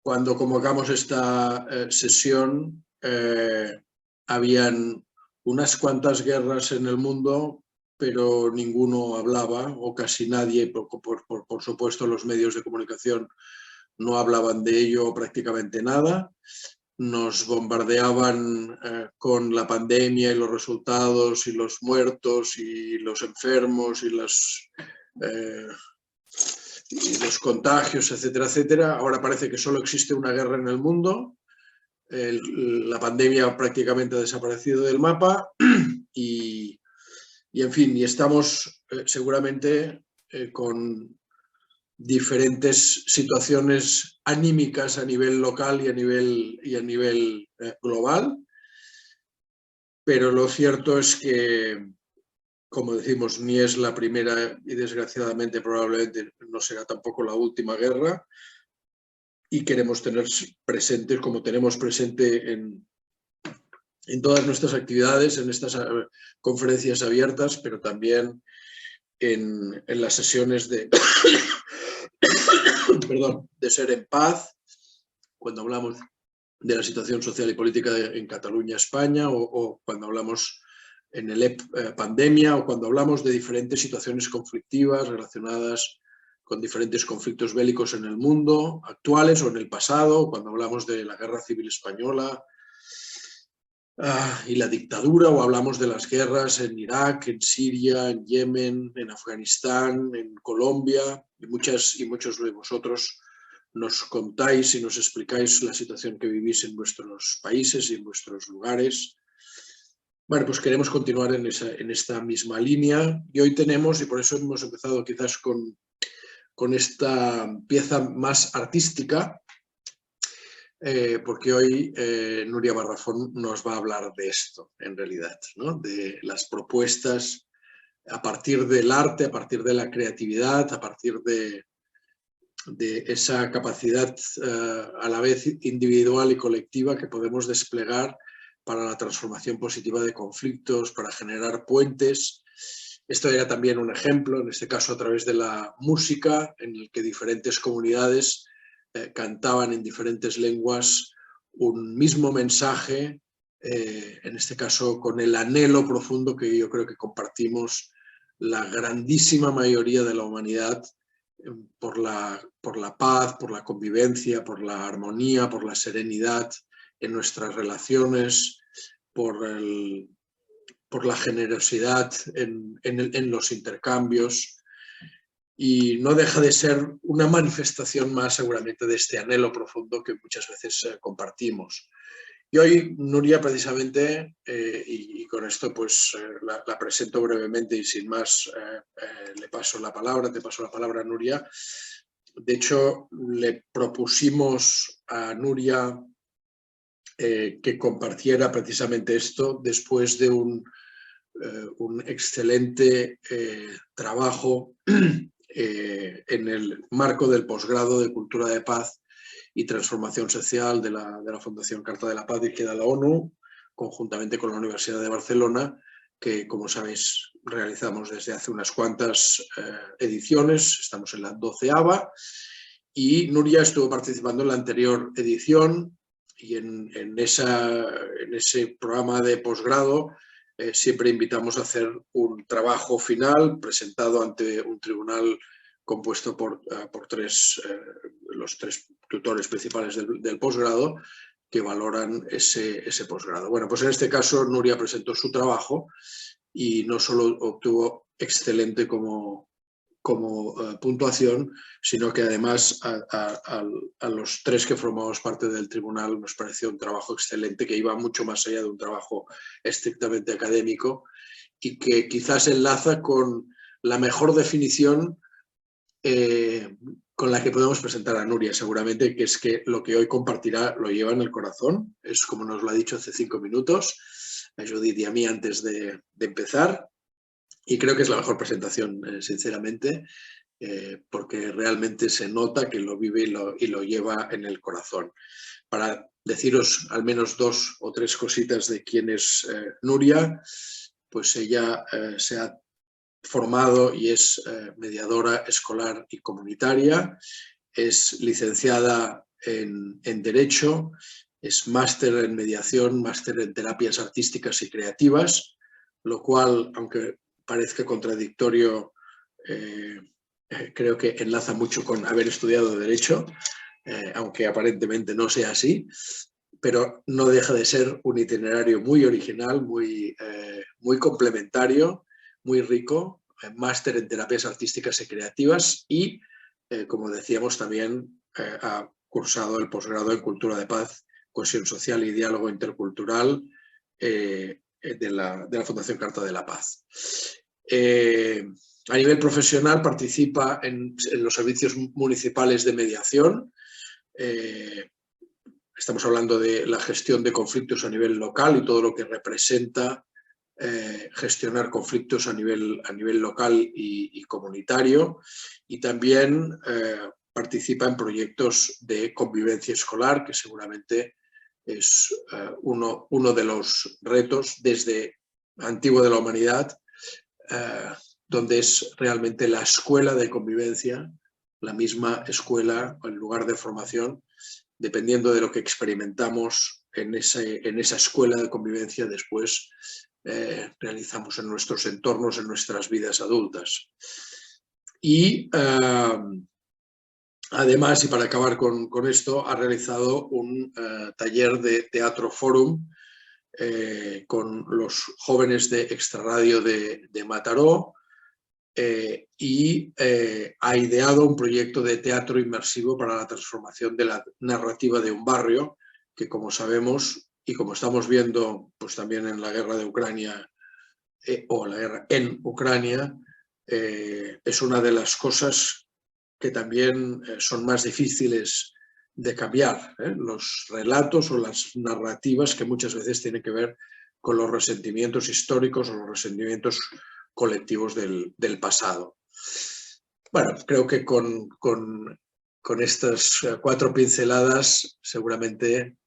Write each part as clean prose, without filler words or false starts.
cuando convocamos esta sesión, habían unas cuantas guerras en el mundo, pero ninguno hablaba, o casi nadie, por supuesto los medios de comunicación no hablaban de ello prácticamente nada. Nos bombardeaban con la pandemia y los resultados y los muertos y los enfermos y los contagios, etcétera, etcétera. Ahora parece que solo existe una guerra en el mundo. La pandemia prácticamente ha desaparecido del mapa y en fin, y estamos seguramente con diferentes situaciones anímicas a nivel local y a nivel global, pero lo cierto es que, como decimos, ni es la primera y desgraciadamente probablemente no será tampoco la última guerra, y queremos tener presentes, como tenemos presente en todas nuestras actividades, en estas conferencias abiertas, pero también en las sesiones de perdón, de Ser en Paz, cuando hablamos de la situación social y política en Cataluña, España, o cuando hablamos en el pandemia, o cuando hablamos de diferentes situaciones conflictivas relacionadas con diferentes conflictos bélicos en el mundo, actuales o en el pasado, cuando hablamos de la Guerra Civil Española y la dictadura, o hablamos de las guerras en Irak, en Siria, en Yemen, en Afganistán, en Colombia, y muchos de vosotros nos contáis y nos explicáis la situación que vivís en vuestros países y en vuestros lugares. Bueno, pues queremos continuar en esta misma línea, y hoy tenemos, y por eso hemos empezado quizás con esta pieza más artística, porque hoy Nuria Barrafón nos va a hablar de esto, en realidad, ¿no? De las propuestas a partir del arte, a partir de la creatividad, a partir de esa capacidad a la vez individual y colectiva que podemos desplegar para la transformación positiva de conflictos, para generar puentes. Esto era también un ejemplo, en este caso a través de la música, en el que diferentes comunidades cantaban en diferentes lenguas un mismo mensaje, en este caso con el anhelo profundo que yo creo que compartimos la grandísima mayoría de la humanidad por la paz, por la convivencia, por la armonía, por la serenidad en nuestras relaciones, por la generosidad en los intercambios. Y no deja de ser una manifestación más seguramente de este anhelo profundo que muchas veces compartimos. Y hoy Nuria precisamente, y con esto pues la presento brevemente y sin más te paso la palabra a Nuria. De hecho, le propusimos a Nuria que compartiera precisamente esto después de un excelente trabajo en el marco del posgrado de Cultura de Paz y Transformación Social de la Fundación Carta de la Paz dirigida a la ONU, conjuntamente con la Universidad de Barcelona, que, como sabéis, realizamos desde hace unas cuantas ediciones, estamos en la 12ª, y Nuria estuvo participando en la anterior edición, y en ese programa de posgrado siempre invitamos a hacer un trabajo final presentado ante un tribunal compuesto por los tres tutores principales del posgrado que valoran ese posgrado. Bueno, pues en este caso Nuria presentó su trabajo y no solo obtuvo excelente como puntuación, sino que además a los tres que formamos parte del tribunal nos pareció un trabajo excelente que iba mucho más allá de un trabajo estrictamente académico y que quizás enlaza con la mejor definición con la que podemos presentar a Nuria, seguramente, que es que lo que hoy compartirá lo lleva en el corazón, es como nos lo ha dicho hace 5 minutos a Judith y a mí antes de empezar. Y creo que es la mejor presentación, sinceramente, porque realmente se nota que lo vive y lo lleva en el corazón. Para deciros al menos 2 o 3 cositas de quién es Nuria, pues ella se ha formado y es mediadora escolar y comunitaria, es licenciada en Derecho, es máster en Mediación, máster en Terapias Artísticas y Creativas, lo cual, aunque parezca contradictorio, creo que enlaza mucho con haber estudiado Derecho, aunque aparentemente no sea así, pero no deja de ser un itinerario muy original, muy complementario, muy rico, máster en Terapias Artísticas y Creativas y, como decíamos, también ha cursado el posgrado en Cultura de Paz, Cohesión Social y Diálogo Intercultural de la Fundación Carta de la Paz. A nivel profesional participa en los servicios municipales de mediación. Estamos hablando de la gestión de conflictos a nivel local y todo lo que representa gestionar conflictos a nivel local y comunitario, y también participa en proyectos de convivencia escolar, que seguramente es uno de los retos desde antiguo de la humanidad, donde es realmente la escuela de convivencia, la misma escuela, el lugar de formación, dependiendo de lo que experimentamos en esa escuela de convivencia, después realizamos en nuestros entornos, en nuestras vidas adultas. Y además, y para acabar con esto, ha realizado un taller de Teatro Fórum con los jóvenes de Extraradio de Mataró, y ha ideado un proyecto de teatro inmersivo para la transformación de la narrativa de un barrio, que, como sabemos y como estamos viendo pues también en la guerra de Ucrania o la guerra en Ucrania, es una de las cosas que también son más difíciles de cambiar, los relatos o las narrativas que muchas veces tienen que ver con los resentimientos históricos o los resentimientos colectivos del pasado. Bueno, creo que con estas 4 pinceladas seguramente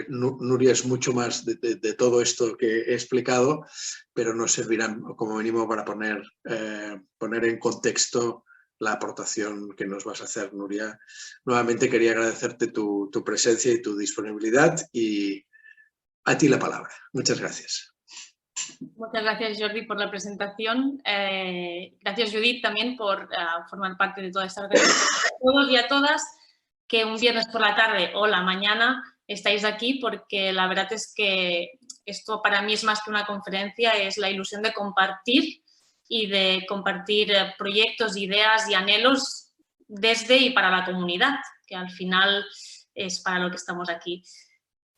Nuria es mucho más de todo esto que he explicado, pero nos servirán como mínimo para poner en contexto la aportación que nos vas a hacer, Nuria. Nuevamente quería agradecerte tu presencia y tu disponibilidad, y a ti la palabra. Muchas gracias. Muchas gracias, Jordi, por la presentación. Gracias, Judith, también por formar parte de toda esta organización. A todos y a todas que un viernes por la tarde o la mañana estáis aquí, porque la verdad es que esto para mí es más que una conferencia, es la ilusión de compartir y de compartir proyectos, ideas y anhelos desde y para la comunidad, que al final es para lo que estamos aquí.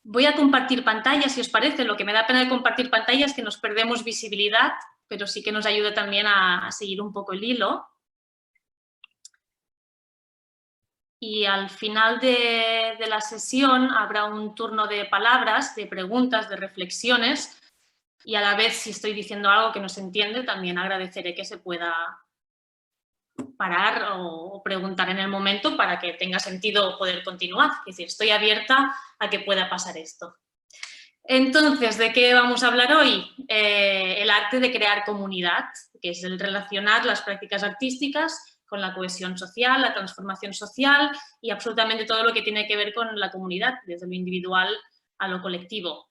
Voy a compartir pantalla, si os parece. Lo que me da pena de compartir pantalla es que nos perdemos visibilidad, pero sí que nos ayuda también a seguir un poco el hilo. Y al final de la sesión habrá un turno de palabras, de preguntas, de reflexiones, y a la vez, si estoy diciendo algo que no se entiende, también agradeceré que se pueda parar o preguntar en el momento para que tenga sentido poder continuar. Es decir, estoy abierta a que pueda pasar esto. Entonces, ¿de qué vamos a hablar hoy? El arte de crear comunidad, que es el relacionar las prácticas artísticas con la cohesión social, la transformación social y absolutamente todo lo que tiene que ver con la comunidad, desde lo individual a lo colectivo.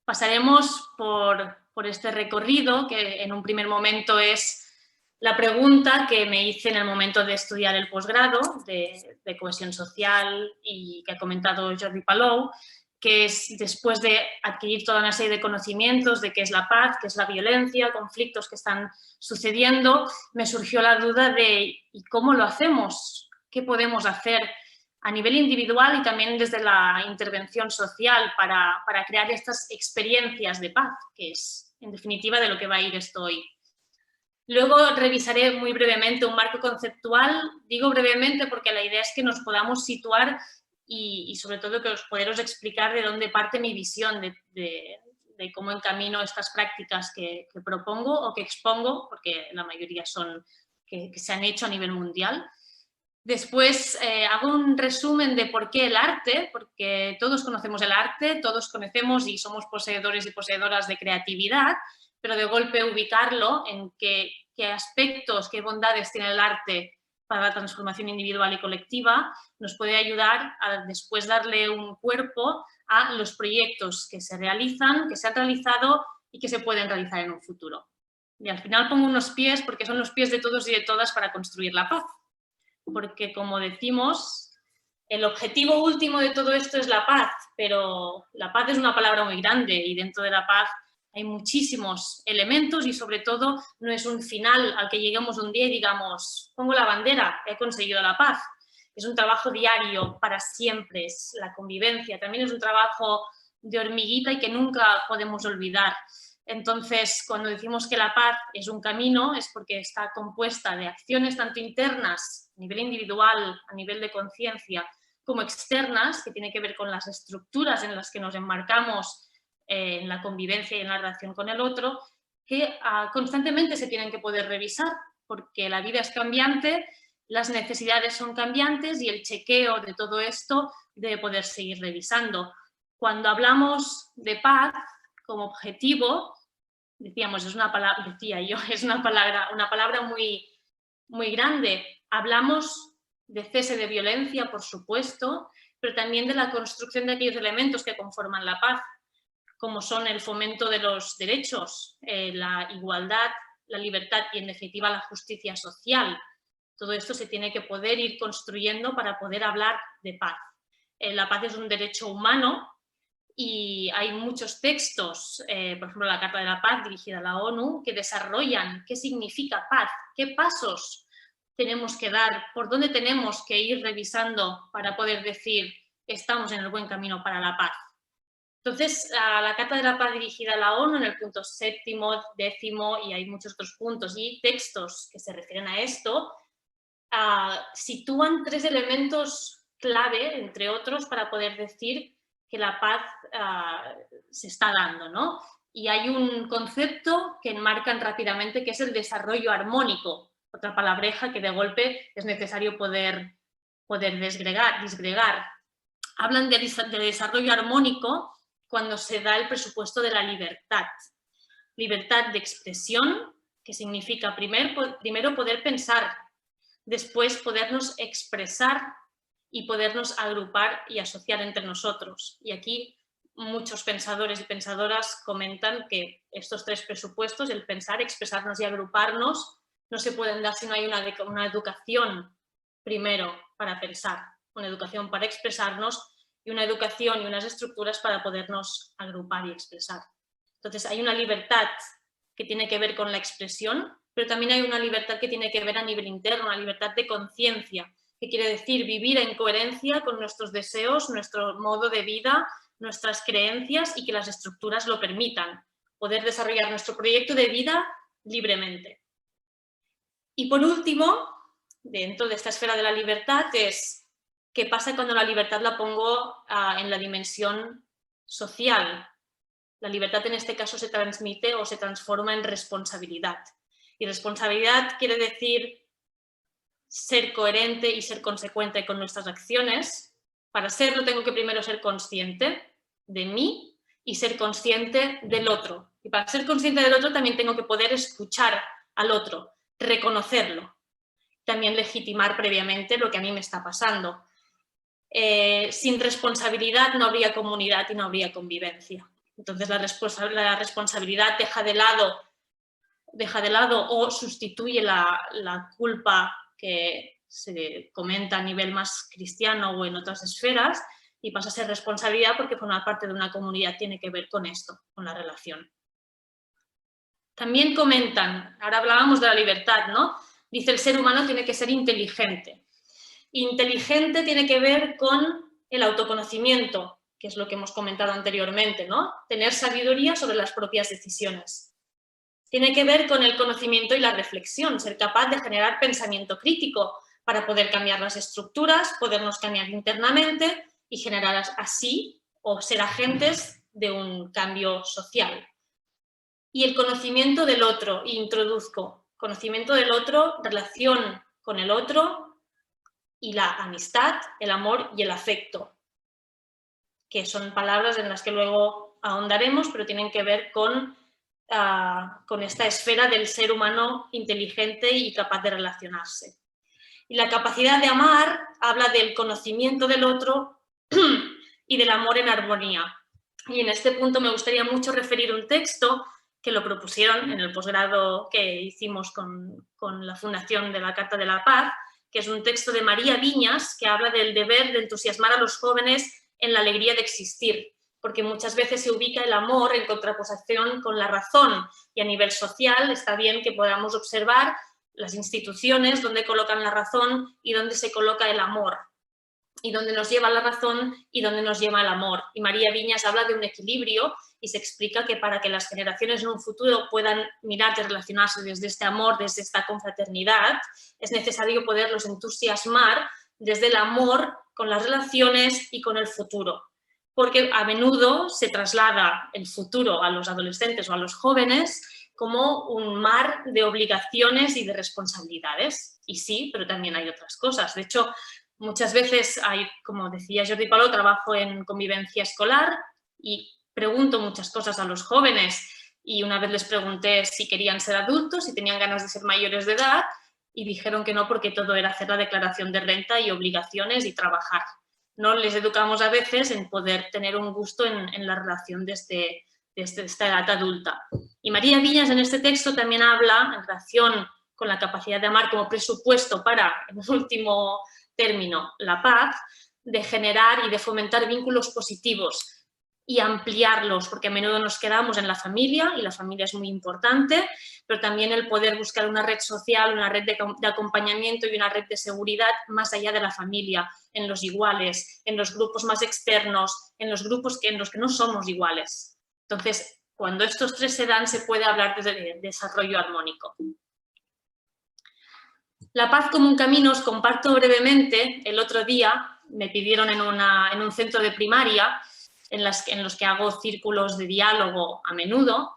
Pasaremos por este recorrido, que en un primer momento es la pregunta que me hice en el momento de estudiar el posgrado de cohesión social y que ha comentado Jordi Palou, que es después de adquirir toda una serie de conocimientos de qué es la paz, qué es la violencia, conflictos que están sucediendo, me surgió la duda de ¿y cómo lo hacemos? ¿Qué podemos hacer a nivel individual y también desde la intervención social para crear estas experiencias de paz, que es en definitiva de lo que va a ir esto hoy? Luego revisaré muy brevemente un marco conceptual. Digo brevemente porque la idea es que nos podamos situar y sobre todo que os poderos explicar de dónde parte mi visión de cómo encamino estas prácticas que propongo o que expongo, porque la mayoría son que se han hecho a nivel mundial. Después hago un resumen de por qué el arte, porque todos conocemos el arte, todos conocemos y somos poseedores y poseedoras de creatividad, pero de golpe ubicarlo en qué aspectos, qué bondades tiene el arte para la transformación individual y colectiva, nos puede ayudar a después darle un cuerpo a los proyectos que se realizan, que se han realizado y que se pueden realizar en un futuro. Y al final pongo unos pies porque son los pies de todos y de todas para construir la paz. Porque, como decimos, el objetivo último de todo esto es la paz, pero la paz es una palabra muy grande y dentro de la paz hay muchísimos elementos y sobre todo no es un final al que lleguemos un día y digamos, pongo la bandera, he conseguido la paz. Es un trabajo diario para siempre, es la convivencia, también es un trabajo de hormiguita y que nunca podemos olvidar. Entonces, cuando decimos que la paz es un camino, es porque está compuesta de acciones tanto internas, a nivel individual, a nivel de conciencia, como externas, que tiene que ver con las estructuras en las que nos enmarcamos en la convivencia y en la relación con el otro, que constantemente se tienen que poder revisar, porque la vida es cambiante, las necesidades son cambiantes y el chequeo de todo esto debe poder seguir revisando. Cuando hablamos de paz como objetivo, decíamos, es una palabra, decía yo, es una palabra muy, muy grande. Hablamos de cese de violencia, por supuesto, pero también de la construcción de aquellos elementos que conforman la paz, como son el fomento de los derechos, la igualdad, la libertad y, en definitiva, la justicia social. Todo esto se tiene que poder ir construyendo para poder hablar de paz. La paz es un derecho humano y hay muchos textos, por ejemplo, la Carta de la Paz dirigida a la ONU, que desarrollan qué significa paz, qué pasos tenemos que dar, por dónde tenemos que ir revisando para poder decir estamos en el buen camino para la paz. Entonces, la Carta de la Paz dirigida a la ONU, en el punto 7º, 10º, y hay muchos otros puntos y textos que se refieren a esto, sitúan 3 elementos clave, entre otros, para poder decir que la paz se está dando, ¿no? Y hay un concepto que enmarcan rápidamente, que es el desarrollo armónico, otra palabreja que de golpe es necesario poder disgregar. Hablan de desarrollo armónico cuando se da el presupuesto de la libertad. Libertad de expresión, que significa primero poder pensar, después podernos expresar y podernos agrupar y asociar entre nosotros. Y aquí muchos pensadores y pensadoras comentan que estos 3 presupuestos, el pensar, expresarnos y agruparnos, no se pueden dar si no hay una educación primero para pensar, una educación para expresarnos y una educación y unas estructuras para podernos agrupar y expresar. Entonces hay una libertad que tiene que ver con la expresión, pero también hay una libertad que tiene que ver a nivel interno, una libertad de conciencia, que quiere decir vivir en coherencia con nuestros deseos, nuestro modo de vida, nuestras creencias y que las estructuras lo permitan, poder desarrollar nuestro proyecto de vida libremente. Y por último, dentro de esta esfera de la libertad, es qué pasa cuando la libertad la pongo en la dimensión social. La libertad en este caso se transmite o se transforma en responsabilidad. Y responsabilidad quiere decir ser coherente y ser consecuente con nuestras acciones. Para serlo tengo que primero ser consciente de mí y ser consciente del otro. Y para ser consciente del otro también tengo que poder escuchar al otro, reconocerlo. También legitimar previamente lo que a mí me está pasando. Sin responsabilidad no habría comunidad y no habría convivencia. Entonces la responsabilidad deja de lado o sustituye la culpa que se comenta a nivel más cristiano o en otras esferas y pasa a ser responsabilidad porque formar parte de una comunidad tiene que ver con esto, con la relación. También comentan, ahora hablábamos de la libertad, ¿no? Dice el ser humano tiene que ser inteligente. Inteligente tiene que ver con el autoconocimiento, que es lo que hemos comentado anteriormente, ¿no? Tener sabiduría sobre las propias decisiones. Tiene que ver con el conocimiento y la reflexión, ser capaz de generar pensamiento crítico para poder cambiar las estructuras, podernos cambiar internamente y generar así o ser agentes de un cambio social. Y el conocimiento del otro, introduzco conocimiento del otro, relación con el otro y la amistad, el amor y el afecto, que son palabras en las que luego ahondaremos, pero tienen que ver con esta esfera del ser humano inteligente y capaz de relacionarse. Y la capacidad de amar habla del conocimiento del otro y del amor en armonía. Y en este punto me gustaría mucho referir un texto que lo propusieron en el posgrado que hicimos con la Fundación de la Carta de la Paz, que es un texto de María Viñas, que habla del deber de entusiasmar a los jóvenes en la alegría de existir, porque muchas veces se ubica el amor en contraposición con la razón, y a nivel social está bien que podamos observar las instituciones donde colocan la razón y donde se coloca el amor, y donde nos lleva la razón y donde nos lleva el amor. Y María Viñas habla de un equilibrio y se explica que para que las generaciones en un futuro puedan mirar de relacionarse desde este amor, desde esta confraternidad, es necesario poderlos entusiasmar desde el amor con las relaciones y con el futuro. Porque a menudo se traslada el futuro a los adolescentes o a los jóvenes como un mar de obligaciones y de responsabilidades. Y sí, pero también hay otras cosas. De hecho, muchas veces hay, como decía Jordi Paló, trabajo en convivencia escolar y pregunto muchas cosas a los jóvenes, y una vez les pregunté si querían ser adultos, si tenían ganas de ser mayores de edad, y dijeron que no, porque todo era hacer la declaración de renta y obligaciones y trabajar. No les educamos a veces en poder tener un gusto en la relación de esta edad adulta. Y María Viñas en este texto también habla en relación con la capacidad de amar como presupuesto para, en último término, la paz, de generar y de fomentar vínculos positivos y ampliarlos, porque a menudo nos quedamos en la familia, y la familia es muy importante, pero también el poder buscar una red social, una red de acompañamiento y una red de seguridad más allá de la familia, en los iguales, en los grupos más externos, en los grupos en los que no somos iguales. Entonces, cuando estos tres se dan, se puede hablar de desarrollo armónico. La paz como un camino, os comparto brevemente. El otro día me pidieron en un centro de primaria, en los que hago círculos de diálogo a menudo,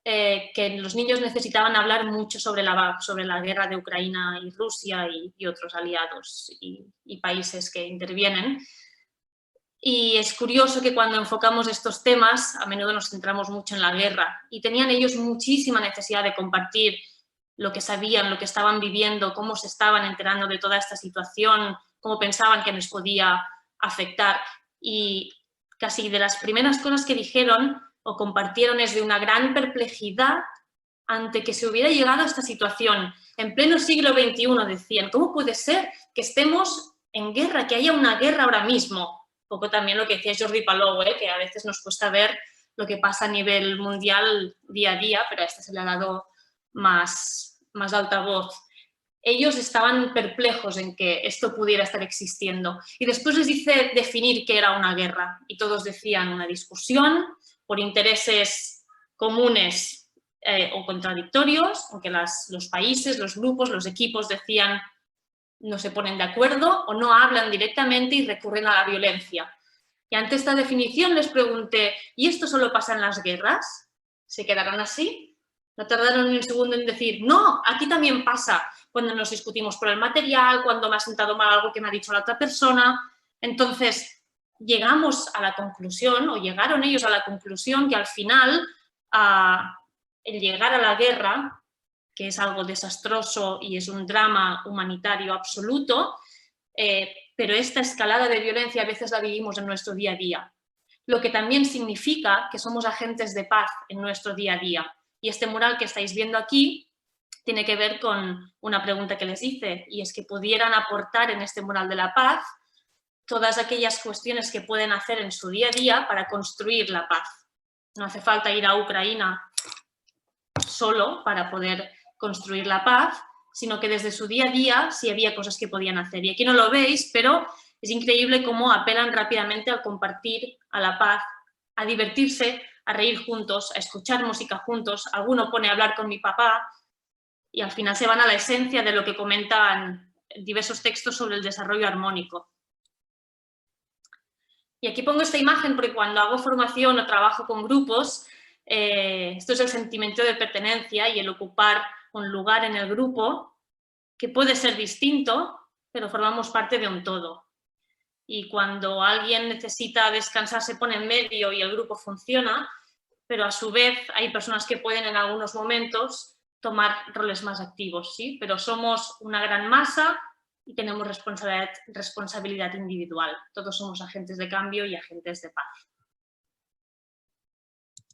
que los niños necesitaban hablar mucho sobre la guerra de Ucrania y Rusia y otros aliados y países que intervienen. Y es curioso que cuando enfocamos estos temas, a menudo nos centramos mucho en la guerra, y tenían ellos muchísima necesidad de compartir lo que sabían, lo que estaban viviendo, cómo se estaban enterando de toda esta situación, cómo pensaban que les podía afectar. Y casi de las primeras cosas que dijeron o compartieron es de una gran perplejidad ante que se hubiera llegado a esta situación. En pleno siglo XXI, decían, ¿cómo puede ser que estemos en guerra, que haya una guerra ahora mismo? Un poco también lo que decía Jordi Palou, que a veces nos cuesta ver lo que pasa a nivel mundial día a día, pero a este se le ha dado más altavoz. Ellos estaban perplejos en que esto pudiera estar existiendo. Y después les hice definir qué era una guerra. Y todos decían una discusión por intereses comunes o contradictorios, aunque los países, los grupos, los equipos decían no se ponen de acuerdo o no hablan directamente y recurren a la violencia. Y ante esta definición les pregunté, ¿y esto solo pasa en las guerras? ¿Se quedarán así? No tardaron ni un segundo en decir, no, aquí también pasa cuando nos discutimos por el material, cuando me ha sentado mal algo que me ha dicho la otra persona. Entonces, llegamos a la conclusión, o llegaron ellos a la conclusión, que al final el llegar a la guerra, que es algo desastroso y es un drama humanitario absoluto, pero esta escalada de violencia a veces la vivimos en nuestro día a día. Lo que también significa que somos agentes de paz en nuestro día a día. Y este mural que estáis viendo aquí tiene que ver con una pregunta que les hice, y es que pudieran aportar en este mural de la paz todas aquellas cuestiones que pueden hacer en su día a día para construir la paz. No hace falta ir a Ucrania solo para poder construir la paz, sino que desde su día a día sí había cosas que podían hacer. Y aquí no lo veis, pero es increíble cómo apelan rápidamente a compartir, a la paz, a divertirse, a reír juntos, a escuchar música juntos. Alguno pone a hablar con mi papá y al final se van a la esencia de lo que comentan diversos textos sobre el desarrollo armónico. Y aquí pongo esta imagen porque cuando hago formación o trabajo con grupos, esto es el sentimiento de pertenencia y el ocupar un lugar en el grupo que puede ser distinto, pero formamos parte de un todo. Y cuando alguien necesita descansar se pone en medio y el grupo funciona, pero a su vez hay personas que pueden en algunos momentos tomar roles más activos, ¿sí? Pero somos una gran masa y tenemos responsabilidad individual. Todos somos agentes de cambio y agentes de paz.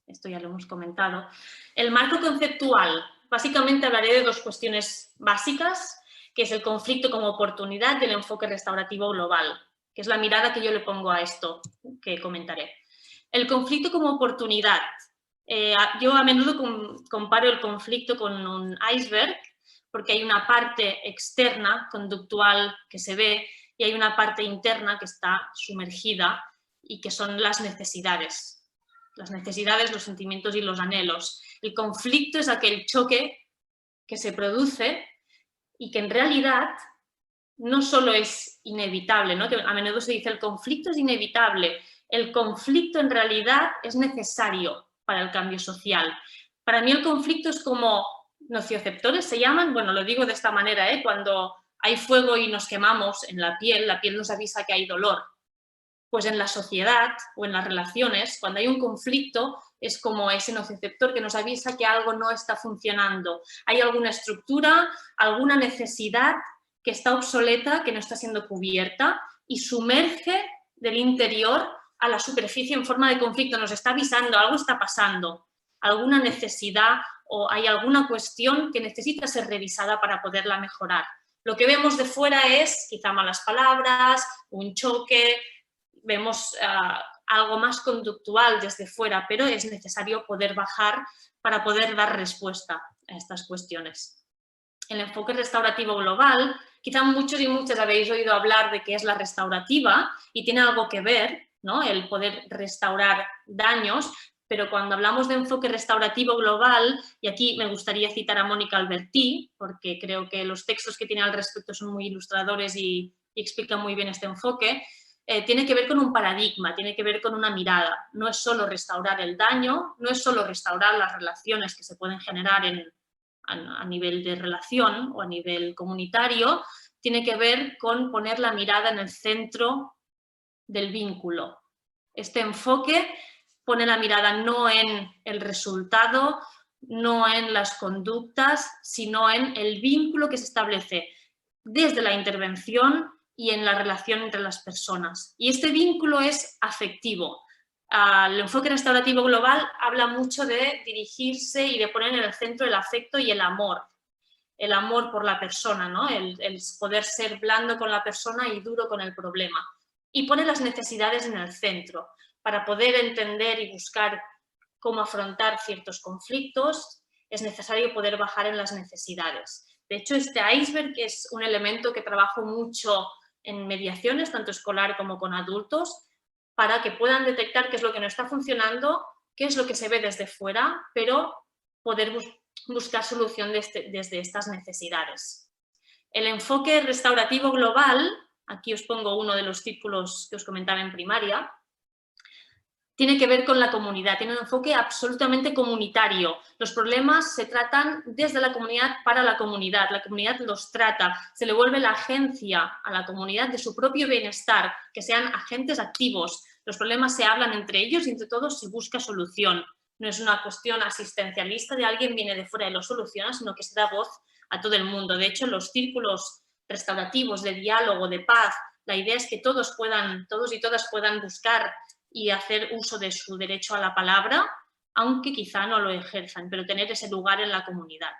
Esto ya lo hemos comentado. El marco conceptual. Básicamente hablaré de dos cuestiones básicas, que es el conflicto como oportunidad y el enfoque restaurativo global, que es la mirada que yo le pongo a esto que comentaré. El conflicto como oportunidad. Yo a menudo comparo el conflicto con un iceberg, porque hay una parte externa, conductual, que se ve, y hay una parte interna que está sumergida y que son las necesidades. Las necesidades, los sentimientos y los anhelos. El conflicto es aquel choque que se produce y que en realidad no solo es inevitable, ¿no? Que a menudo se dice el conflicto es inevitable. El conflicto en realidad es necesario para el cambio social. Para mí el conflicto es como nocioceptores se llaman, bueno, lo digo de esta manera, cuando hay fuego y nos quemamos en la piel nos avisa que hay dolor. Pues en la sociedad o en las relaciones, cuando hay un conflicto, es como ese nocioceptor que nos avisa que algo no está funcionando. Hay alguna estructura, alguna necesidad que está obsoleta, que no está siendo cubierta y sumerge del interior a la superficie en forma de conflicto. Nos está avisando, algo está pasando, alguna necesidad o hay alguna cuestión que necesita ser revisada para poderla mejorar. Lo que vemos de fuera es quizá malas palabras, un choque, vemos algo más conductual desde fuera, pero es necesario poder bajar para poder dar respuesta a estas cuestiones. El enfoque restaurativo global, quizá muchos y muchas habéis oído hablar de qué es la restaurativa y tiene algo que ver, ¿no? El poder restaurar daños, pero cuando hablamos de enfoque restaurativo global, y aquí me gustaría citar a Mónica Albertí, porque creo que los textos que tiene al respecto son muy ilustradores y explican muy bien este enfoque, tiene que ver con un paradigma, tiene que ver con una mirada. No es solo restaurar el daño, no es solo restaurar las relaciones que se pueden generar a nivel de relación o a nivel comunitario, tiene que ver con poner la mirada en el centro del vínculo. Este enfoque pone la mirada no en el resultado, no en las conductas, sino en el vínculo que se establece desde la intervención y en la relación entre las personas. Y este vínculo es afectivo. El enfoque restaurativo global habla mucho de dirigirse y de poner en el centro el afecto y el amor por la persona, ¿no? El poder ser blando con la persona y duro con el problema. Y pone las necesidades en el centro para poder entender y buscar cómo afrontar ciertos conflictos. Es necesario poder bajar en las necesidades. De hecho, este iceberg es un elemento que trabajo mucho en mediaciones, tanto escolar como con adultos, para que puedan detectar qué es lo que no está funcionando, qué es lo que se ve desde fuera, pero poder buscar solución desde estas necesidades. El enfoque restaurativo global, aquí os pongo uno de los círculos que os comentaba en primaria, tiene que ver con la comunidad, tiene un enfoque absolutamente comunitario. Los problemas se tratan desde la comunidad para la comunidad los trata, se le vuelve la agencia a la comunidad de su propio bienestar, que sean agentes activos. Los problemas se hablan entre ellos y entre todos se busca solución. No es una cuestión asistencialista de alguien viene de fuera y lo soluciona, sino que se da voz a todo el mundo. De hecho, los círculos restaurativos de diálogo, de paz, la idea es que todos y todas puedan buscar y hacer uso de su derecho a la palabra, aunque quizá no lo ejerzan, pero tener ese lugar en la comunidad.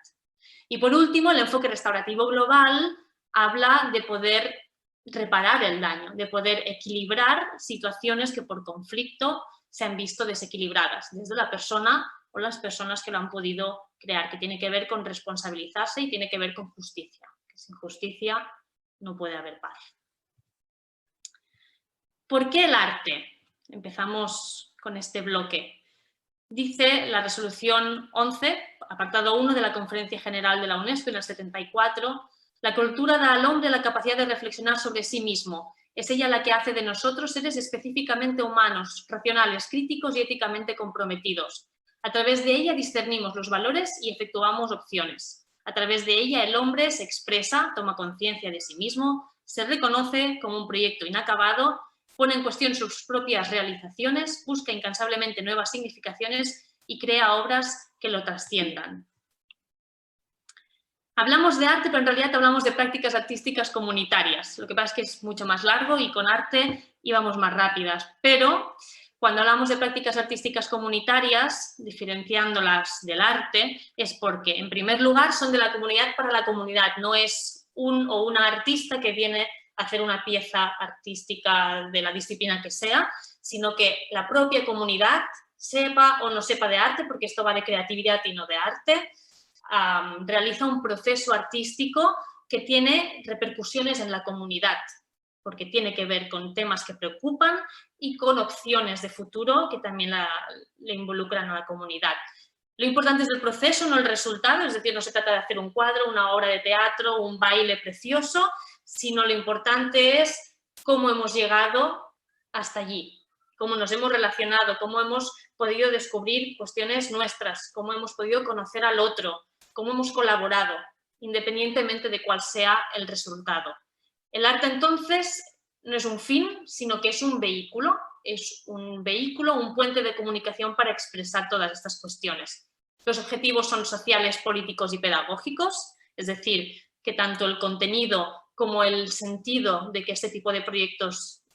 Y por último, el enfoque restaurativo global habla de poder reparar el daño, de poder equilibrar situaciones que por conflicto se han visto desequilibradas, desde la persona o las personas que lo han podido crear, que tiene que ver con responsabilizarse y tiene que ver con justicia, que sin justicia no puede haber paz. ¿Por qué el arte? Empezamos con este bloque. Dice la resolución 11, apartado 1 de la Conferencia General de la UNESCO en el 74, la cultura da al hombre la capacidad de reflexionar sobre sí mismo. Es ella la que hace de nosotros seres específicamente humanos, racionales, críticos y éticamente comprometidos. A través de ella discernimos los valores y efectuamos opciones. A través de ella el hombre se expresa, toma conciencia de sí mismo, se reconoce como un proyecto inacabado, pone en cuestión sus propias realizaciones, busca incansablemente nuevas significaciones y crea obras que lo trasciendan. Hablamos de arte, pero en realidad hablamos de prácticas artísticas comunitarias. Lo que pasa es que es mucho más largo y con arte íbamos más rápidas. Pero cuando hablamos de prácticas artísticas comunitarias, diferenciándolas del arte, es porque, en primer lugar, son de la comunidad para la comunidad. No es un o una artista que viene a hacer una pieza artística de la disciplina que sea, sino que la propia comunidad, sepa o no sepa de arte, porque esto va de creatividad y no de arte, realiza un proceso artístico que tiene repercusiones en la comunidad, porque tiene que ver con temas que preocupan y con opciones de futuro que también le involucran a la comunidad. Lo importante es el proceso, no el resultado, es decir, no se trata de hacer un cuadro, una obra de teatro, un baile precioso, sino lo importante es cómo hemos llegado hasta allí, cómo nos hemos relacionado, cómo hemos podido descubrir cuestiones nuestras, cómo hemos podido conocer al otro, cómo hemos colaborado, independientemente de cuál sea el resultado. El arte, entonces, no es un fin, sino que es un vehículo, un puente de comunicación para expresar todas estas cuestiones. Los objetivos son sociales, políticos y pedagógicos, es decir, que tanto el contenido como el sentido de que este tipo de proyectos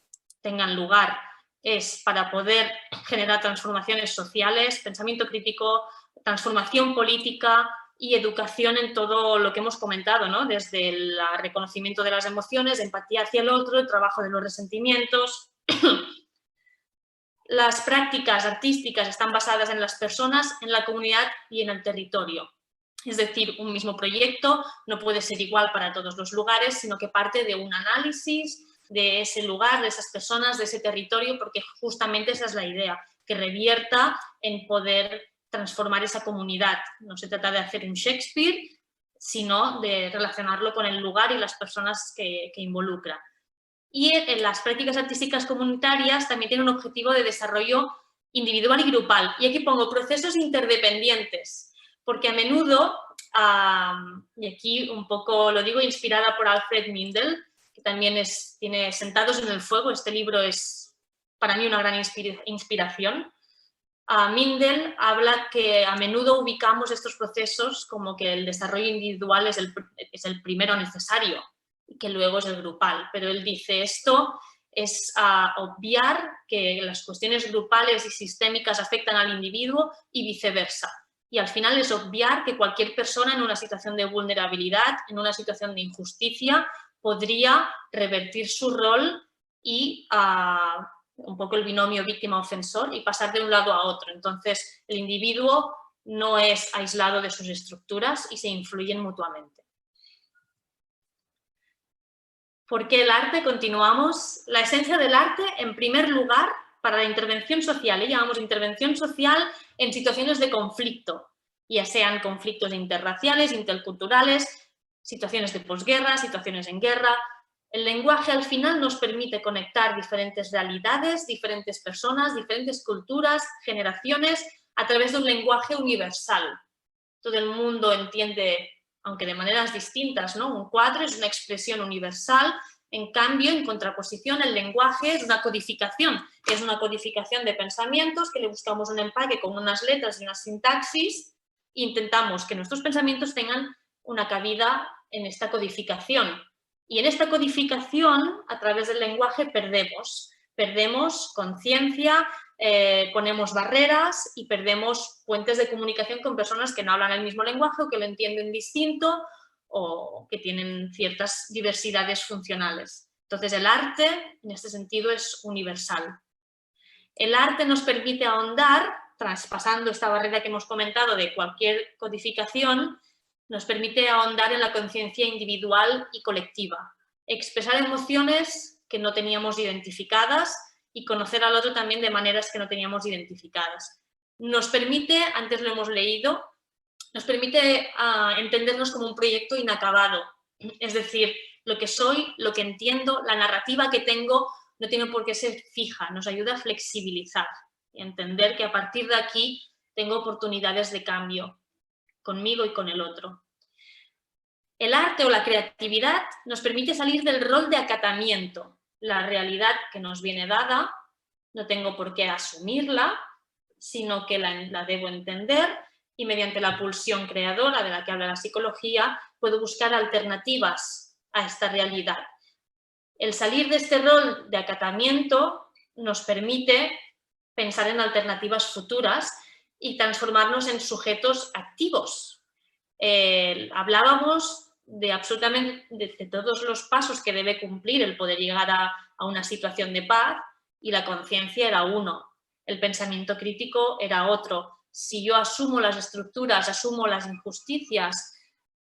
tengan lugar es para poder generar transformaciones sociales, pensamiento crítico, transformación política y educación en todo lo que hemos comentado, ¿no? Desde el reconocimiento de las emociones, empatía hacia el otro, el trabajo de los resentimientos. Las prácticas artísticas están basadas en las personas, en la comunidad y en el territorio. Es decir, un mismo proyecto no puede ser igual para todos los lugares, sino que parte de un análisis de ese lugar, de esas personas, de ese territorio, porque justamente esa es la idea, que revierta en poder transformar esa comunidad. No se trata de hacer un Shakespeare, sino de relacionarlo con el lugar y las personas que involucra. Y en las prácticas artísticas comunitarias también tiene un objetivo de desarrollo individual y grupal. Y aquí pongo procesos interdependientes, porque a menudo, y aquí un poco lo digo inspirada por Alfred Mindel, que también tiene Sentados en el fuego, este libro es para mí una gran inspiración. Mindel habla que a menudo ubicamos estos procesos como que el desarrollo individual es el primero necesario y que luego es el grupal, pero él dice esto es obviar que las cuestiones grupales y sistémicas afectan al individuo y viceversa. Y al final es obviar que cualquier persona en una situación de vulnerabilidad, en una situación de injusticia, podría revertir su rol y un poco el binomio víctima-ofensor y pasar de un lado a otro. Entonces, el individuo no es aislado de sus estructuras y se influyen mutuamente. ¿Por qué el arte? Continuamos. La esencia del arte, en primer lugar, para la intervención social. Le llamamos intervención social en situaciones de conflicto, ya sean conflictos interraciales, interculturales, situaciones de posguerra, situaciones en guerra. El lenguaje al final nos permite conectar diferentes realidades, diferentes personas, diferentes culturas, generaciones, a través de un lenguaje universal. Todo el mundo entiende, aunque de maneras distintas, ¿no? Un cuadro es una expresión universal, en cambio, en contraposición, el lenguaje es una codificación de pensamientos que le buscamos un empaque con unas letras y una sintaxis e intentamos que nuestros pensamientos tengan una cabida en esta codificación. Y en esta codificación, a través del lenguaje, perdemos conciencia, ponemos barreras y perdemos puentes de comunicación con personas que no hablan el mismo lenguaje o que lo entienden distinto o que tienen ciertas diversidades funcionales. Entonces, el arte, en este sentido, es universal. El arte nos permite ahondar, traspasando esta barrera que hemos comentado de cualquier codificación, nos permite ahondar en la conciencia individual y colectiva, expresar emociones que no teníamos identificadas y conocer al otro también de maneras que no teníamos identificadas. Nos permite, antes lo hemos leído, nos permite entendernos como un proyecto inacabado, es decir, lo que soy, lo que entiendo, la narrativa que tengo no tiene por qué ser fija, nos ayuda a flexibilizar y entender que a partir de aquí tengo oportunidades de cambio conmigo y con el otro. El arte o la creatividad nos permite salir del rol de acatamiento. La realidad que nos viene dada, no tengo por qué asumirla, sino que la debo entender y mediante la pulsión creadora de la que habla la psicología puedo buscar alternativas a esta realidad. El salir de este rol de acatamiento nos permite pensar en alternativas futuras y transformarnos en sujetos activos. Hablábamos de todos los pasos que debe cumplir el poder llegar a una situación de paz, y la conciencia era uno, el pensamiento crítico era otro. Si yo asumo las estructuras, asumo las injusticias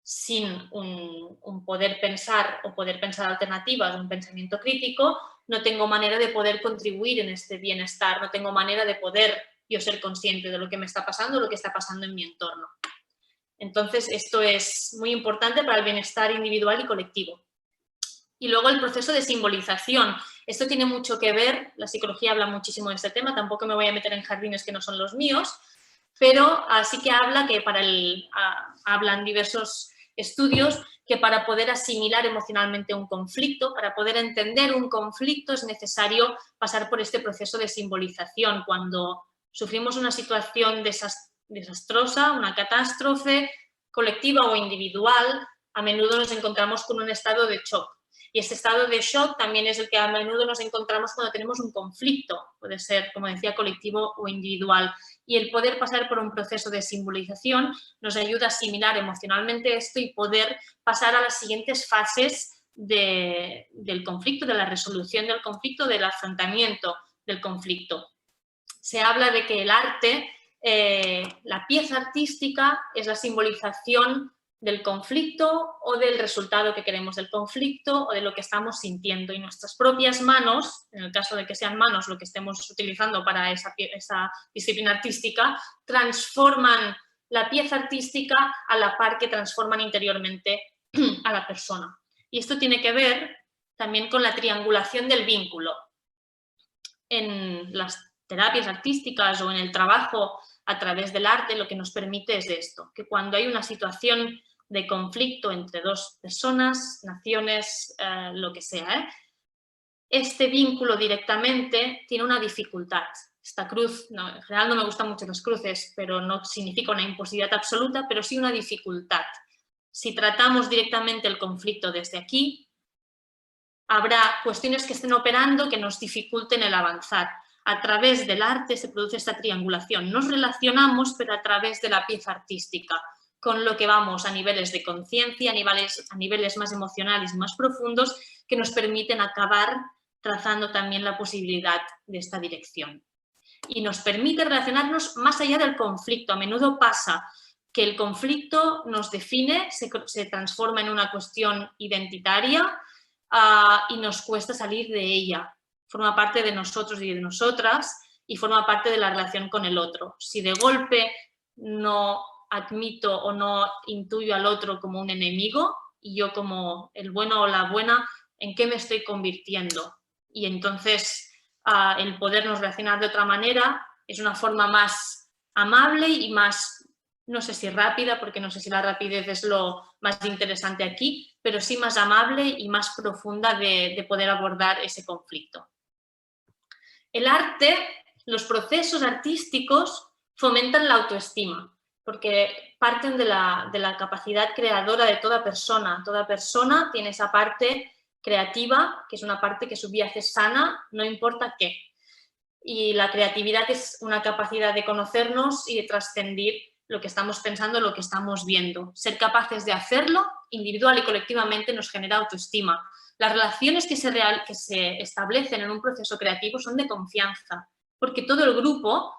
sin un poder pensar o poder pensar alternativas, un pensamiento crítico, no tengo manera de poder contribuir en este bienestar, no tengo manera de poder yo ser consciente de lo que me está pasando, lo que está pasando en mi entorno. Entonces, esto es muy importante para el bienestar individual y colectivo. Y luego el proceso de simbolización. Esto tiene mucho que ver, la psicología habla muchísimo de este tema, tampoco me voy a meter en jardines que no son los míos, pero sí que habla que hablan diversos estudios que para poder asimilar emocionalmente un conflicto, para poder entender un conflicto es necesario pasar por este proceso de simbolización. Cuando sufrimos una situación desastrosa, una catástrofe colectiva o individual, a menudo nos encontramos con un estado de shock. Y este estado de shock también es el que a menudo nos encontramos cuando tenemos un conflicto, puede ser, como decía, colectivo o individual. Y el poder pasar por un proceso de simbolización nos ayuda a asimilar emocionalmente esto y poder pasar a las siguientes fases del conflicto, de la resolución del conflicto, del afrontamiento del conflicto. Se habla de que el arte, la pieza artística, es la simbolización del conflicto o del resultado que queremos del conflicto o de lo que estamos sintiendo, y nuestras propias manos, en el caso de que sean manos lo que estemos utilizando para esa disciplina artística, transforman la pieza artística a la par que transforman interiormente a la persona. Y esto tiene que ver también con la triangulación del vínculo. En las terapias artísticas o en el trabajo a través del arte, lo que nos permite es esto, que cuando hay una situación de conflicto entre dos personas, naciones, lo que sea, este vínculo directamente tiene una dificultad. Esta cruz, no, en general no me gustan mucho las cruces, pero no significa una imposibilidad absoluta, pero sí una dificultad. Si tratamos directamente el conflicto desde aquí, habrá cuestiones que estén operando que nos dificulten el avanzar. A través del arte se produce esta triangulación. Nos relacionamos, pero a través de la pieza artística, con lo que vamos a niveles de conciencia, a niveles más emocionales y más profundos, que nos permiten acabar trazando también la posibilidad de esta dirección. Y nos permite relacionarnos más allá del conflicto. A menudo pasa que el conflicto nos define, se transforma en una cuestión identitaria y nos cuesta salir de ella. Forma parte de nosotros y de nosotras y forma parte de la relación con el otro. Si de golpe no admito o no intuyo al otro como un enemigo y yo como el bueno o la buena, ¿en qué me estoy convirtiendo? Y entonces el podernos relacionar de otra manera es una forma más amable y más, no sé si rápida, porque no sé si la rapidez es lo más interesante aquí, pero sí más amable y más profunda de poder abordar ese conflicto. El arte, los procesos artísticos fomentan la autoestima, porque parten de la capacidad creadora de toda persona. Toda persona tiene esa parte creativa, que es una parte que subyace sana, no importa qué. Y la creatividad es una capacidad de conocernos y de trascender lo que estamos pensando, lo que estamos viendo. Ser capaces de hacerlo, individual y colectivamente, nos genera autoestima. Las relaciones que se establecen en un proceso creativo son de confianza, porque todo el grupo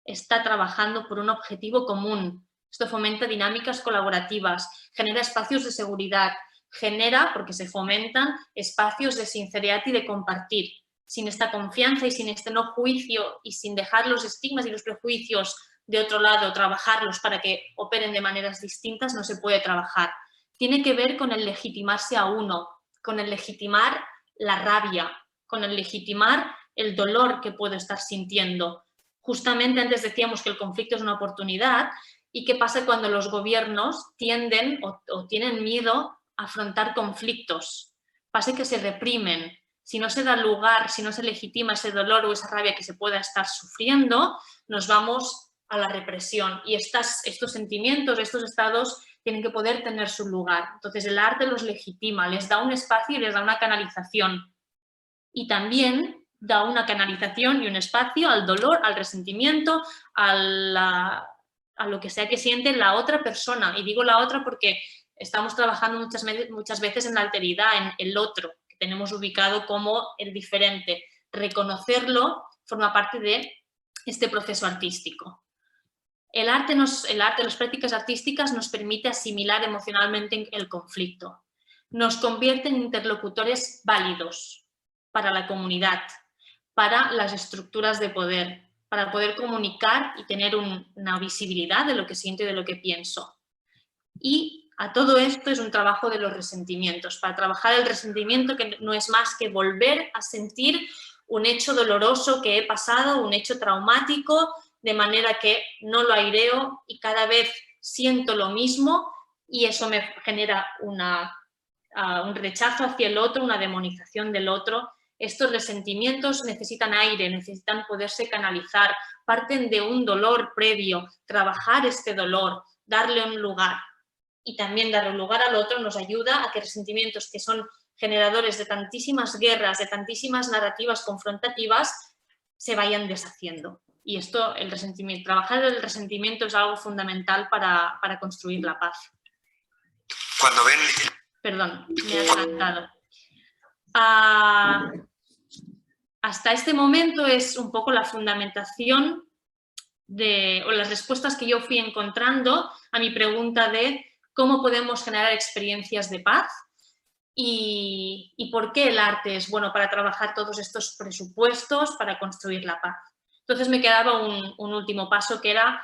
está trabajando por un objetivo común. Esto fomenta dinámicas colaborativas, genera espacios de seguridad, genera, porque se fomentan, espacios de sinceridad y de compartir. Sin esta confianza y sin este no juicio y sin dejar los estigmas y los prejuicios de otro lado, trabajarlos para que operen de maneras distintas, no se puede trabajar. Tiene que ver con el legitimarse a uno, con el legitimar la rabia, con el legitimar el dolor que puedo estar sintiendo. Justamente antes decíamos que el conflicto es una oportunidad. ¿Y qué pasa cuando los gobiernos tienden o tienen miedo a afrontar conflictos? Pasa que se reprimen. Si no se da lugar, si no se legitima ese dolor o esa rabia que se pueda estar sufriendo, nos vamos a la represión y estos sentimientos, estos estados tienen que poder tener su lugar. Entonces el arte los legitima, les da un espacio y les da una canalización. Y también da una canalización y un espacio al dolor, al resentimiento, a lo que sea que siente la otra persona. Y digo la otra porque estamos trabajando muchas veces en la alteridad, en el otro, que tenemos ubicado como el diferente. Reconocerlo forma parte de este proceso artístico. El arte, las prácticas artísticas nos permite asimilar emocionalmente el conflicto. Nos convierte en interlocutores válidos para la comunidad, para las estructuras de poder, para poder comunicar y tener una visibilidad de lo que siento y de lo que pienso. Y a todo esto es un trabajo de los resentimientos, para trabajar el resentimiento, que no es más que volver a sentir un hecho doloroso que he pasado, un hecho traumático, de manera que no lo aireo y cada vez siento lo mismo y eso me genera un rechazo hacia el otro, una demonización del otro. Estos resentimientos necesitan aire, necesitan poderse canalizar, parten de un dolor previo, trabajar este dolor, darle un lugar. Y también darle un lugar al otro nos ayuda a que resentimientos que son generadores de tantísimas guerras, de tantísimas narrativas confrontativas, se vayan deshaciendo. Y esto, trabajar el resentimiento es algo fundamental para construir la paz. Cuando ven... Perdón, me he adelantado. Hasta este momento es un poco la fundamentación o las respuestas que yo fui encontrando a mi pregunta de cómo podemos generar experiencias de paz y por qué el arte es bueno para trabajar todos estos presupuestos para construir la paz. Entonces me quedaba un último paso que era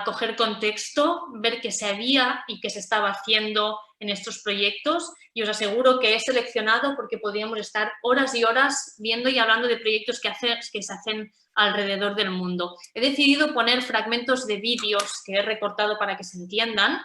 coger contexto, ver qué se había y qué se estaba haciendo en estos proyectos y os aseguro que he seleccionado porque podríamos estar horas y horas viendo y hablando de proyectos que se hacen alrededor del mundo. He decidido poner fragmentos de vídeos que he recortado para que se entiendan,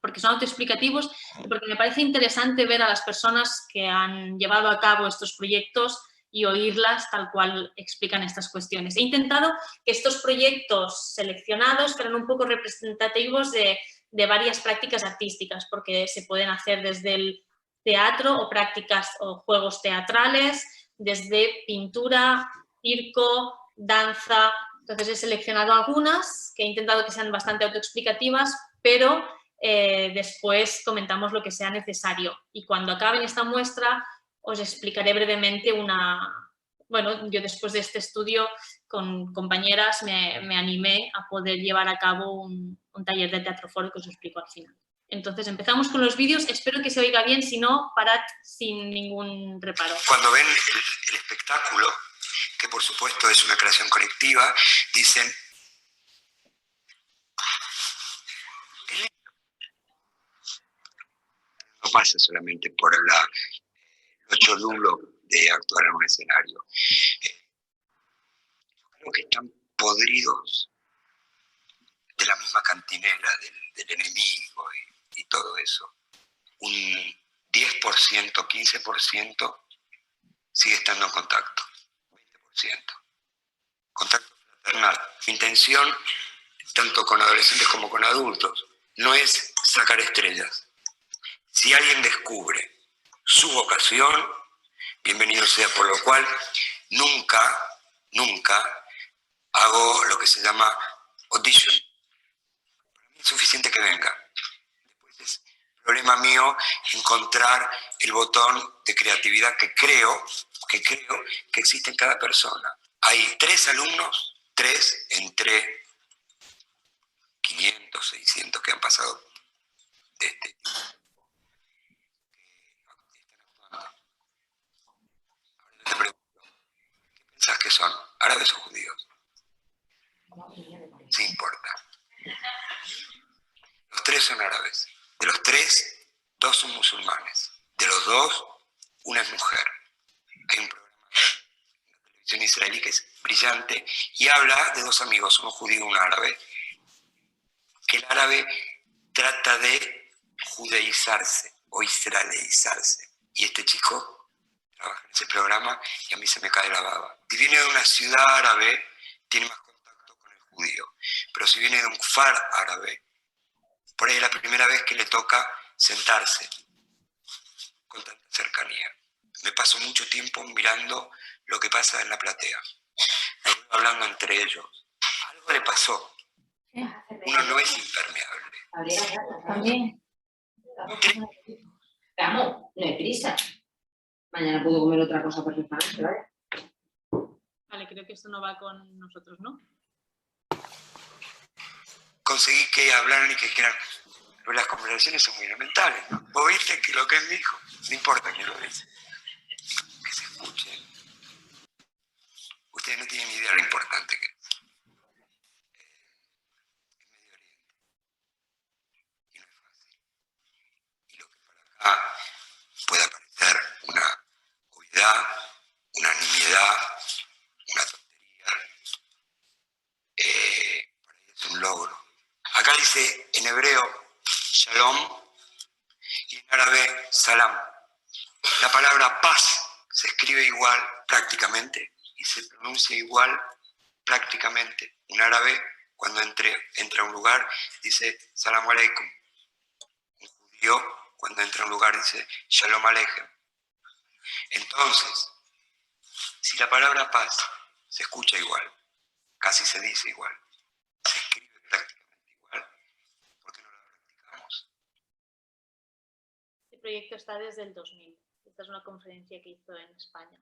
porque son autoexplicativos y porque me parece interesante ver a las personas que han llevado a cabo estos proyectos y oírlas tal cual explican estas cuestiones. He intentado que estos proyectos seleccionados fueran un poco representativos de varias prácticas artísticas, porque se pueden hacer desde el teatro o prácticas o juegos teatrales, desde pintura, circo, danza. Entonces he seleccionado algunas que he intentado que sean bastante autoexplicativas, pero después comentamos lo que sea necesario. Y cuando acaben esta muestra os explicaré brevemente bueno, yo después de este estudio con compañeras me animé a poder llevar a cabo un taller de teatro foro que os explico al final. Entonces empezamos con los vídeos, espero que se oiga bien, si no, parad sin ningún reparo. Cuando ven el espectáculo, que por supuesto es una creación colectiva, dicen... No pasa solamente por lo cholulo de actuar en un escenario. Creo que están podridos de la misma cantinela del enemigo y todo eso. Un 10%, 15% sigue estando en contacto. 20%. Contacto fraternal. Mi intención, tanto con adolescentes como con adultos, no es sacar estrellas. Si alguien descubre su vocación, bienvenido sea, por lo cual nunca hago lo que se llama audition. Para mí es suficiente que venga. Después es problema mío encontrar el botón de creatividad que creo que existe en cada persona. Hay 3 alumnos, 3 entre 500, 600 que han pasado de este tipo. Te pregunto, ¿qué pensás que son? ¿Árabes o judíos? Sí importa. Los 3 son árabes. De los 3, 2 son musulmanes. De los 2, una es mujer. Hay un programa en la televisión israelí que es brillante y habla de 2 amigos, uno judío y un árabe, que el árabe trata de judaizarse o israelizarse. Y este chico trabaja en ese programa y a mí se me cae la baba. Si viene de una ciudad árabe, tiene más contacto con el judío, pero si viene de un kfar árabe, por ahí es la primera vez que le toca sentarse con tanta cercanía. Me paso mucho tiempo mirando lo que pasa en la platea, hablando entre ellos. Algo le pasó. Uno no es impermeable. También. Vamos, no hay prisa. Mañana puedo comer otra cosa perfectamente, ¿vale? Vale, creo que esto no va con nosotros, ¿no? Conseguí que hablaran y que dijeran, pero las conversaciones son muy elementales, ¿no? Vos viste que lo que es mi hijo, no importa quién lo dice. Que se escuchen. Ustedes no tienen ni idea de lo importante que es. En Medio Oriente. Y no es fácil. Y lo que para acá puede parecer una obviedad, una nimiedad, una tontería, para ellos es un logro. Acá dice en hebreo shalom y en árabe salam. La palabra paz se escribe igual prácticamente y se pronuncia igual prácticamente. Un árabe cuando entra a un lugar dice salam aleikum. Un judío cuando entra a un lugar dice shalom aleichem. Entonces, si la palabra paz se escucha igual, casi se dice igual, se escribe prácticamente igual, ¿por qué no la practicamos? Este proyecto está desde el 2000. Esta es una conferencia que hizo en España.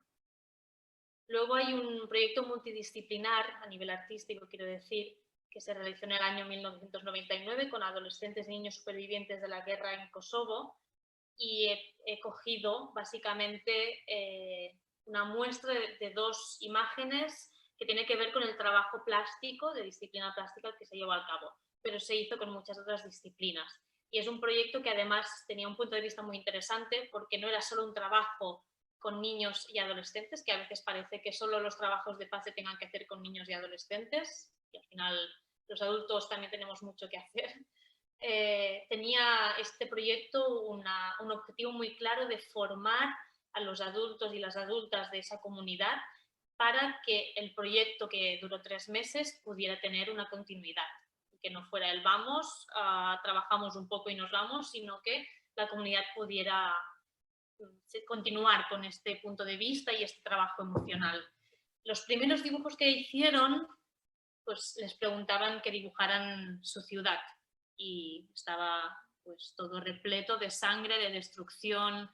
Luego hay un proyecto multidisciplinar a nivel artístico, quiero decir, que se realizó en el año 1999 con adolescentes y niños supervivientes de la guerra en Kosovo y he cogido básicamente una muestra de dos imágenes que tiene que ver con el trabajo plástico, de disciplina plástica que se llevó a cabo, pero se hizo con muchas otras disciplinas. Y es un proyecto que además tenía un punto de vista muy interesante porque no era solo un trabajo con niños y adolescentes, que a veces parece que solo los trabajos de paz se tengan que hacer con niños y adolescentes, y al final los adultos también tenemos mucho que hacer. Tenía este proyecto un objetivo muy claro de formar a los adultos y las adultas de esa comunidad para que el proyecto, que duró 3 meses, pudiera tener una continuidad. Que no fuera el vamos, trabajamos un poco y nos vamos, sino que la comunidad pudiera continuar con este punto de vista y este trabajo emocional. Los primeros dibujos que hicieron, pues les preguntaban que dibujaran su ciudad y estaba pues todo repleto de sangre, de destrucción,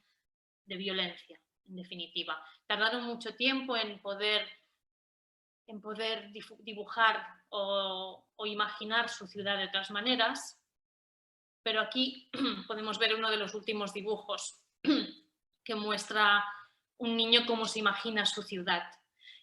de violencia, en definitiva. Tardaron mucho tiempo en poder dibujar o imaginar su ciudad de otras maneras, pero aquí podemos ver uno de los últimos dibujos que muestra un niño cómo se imagina su ciudad.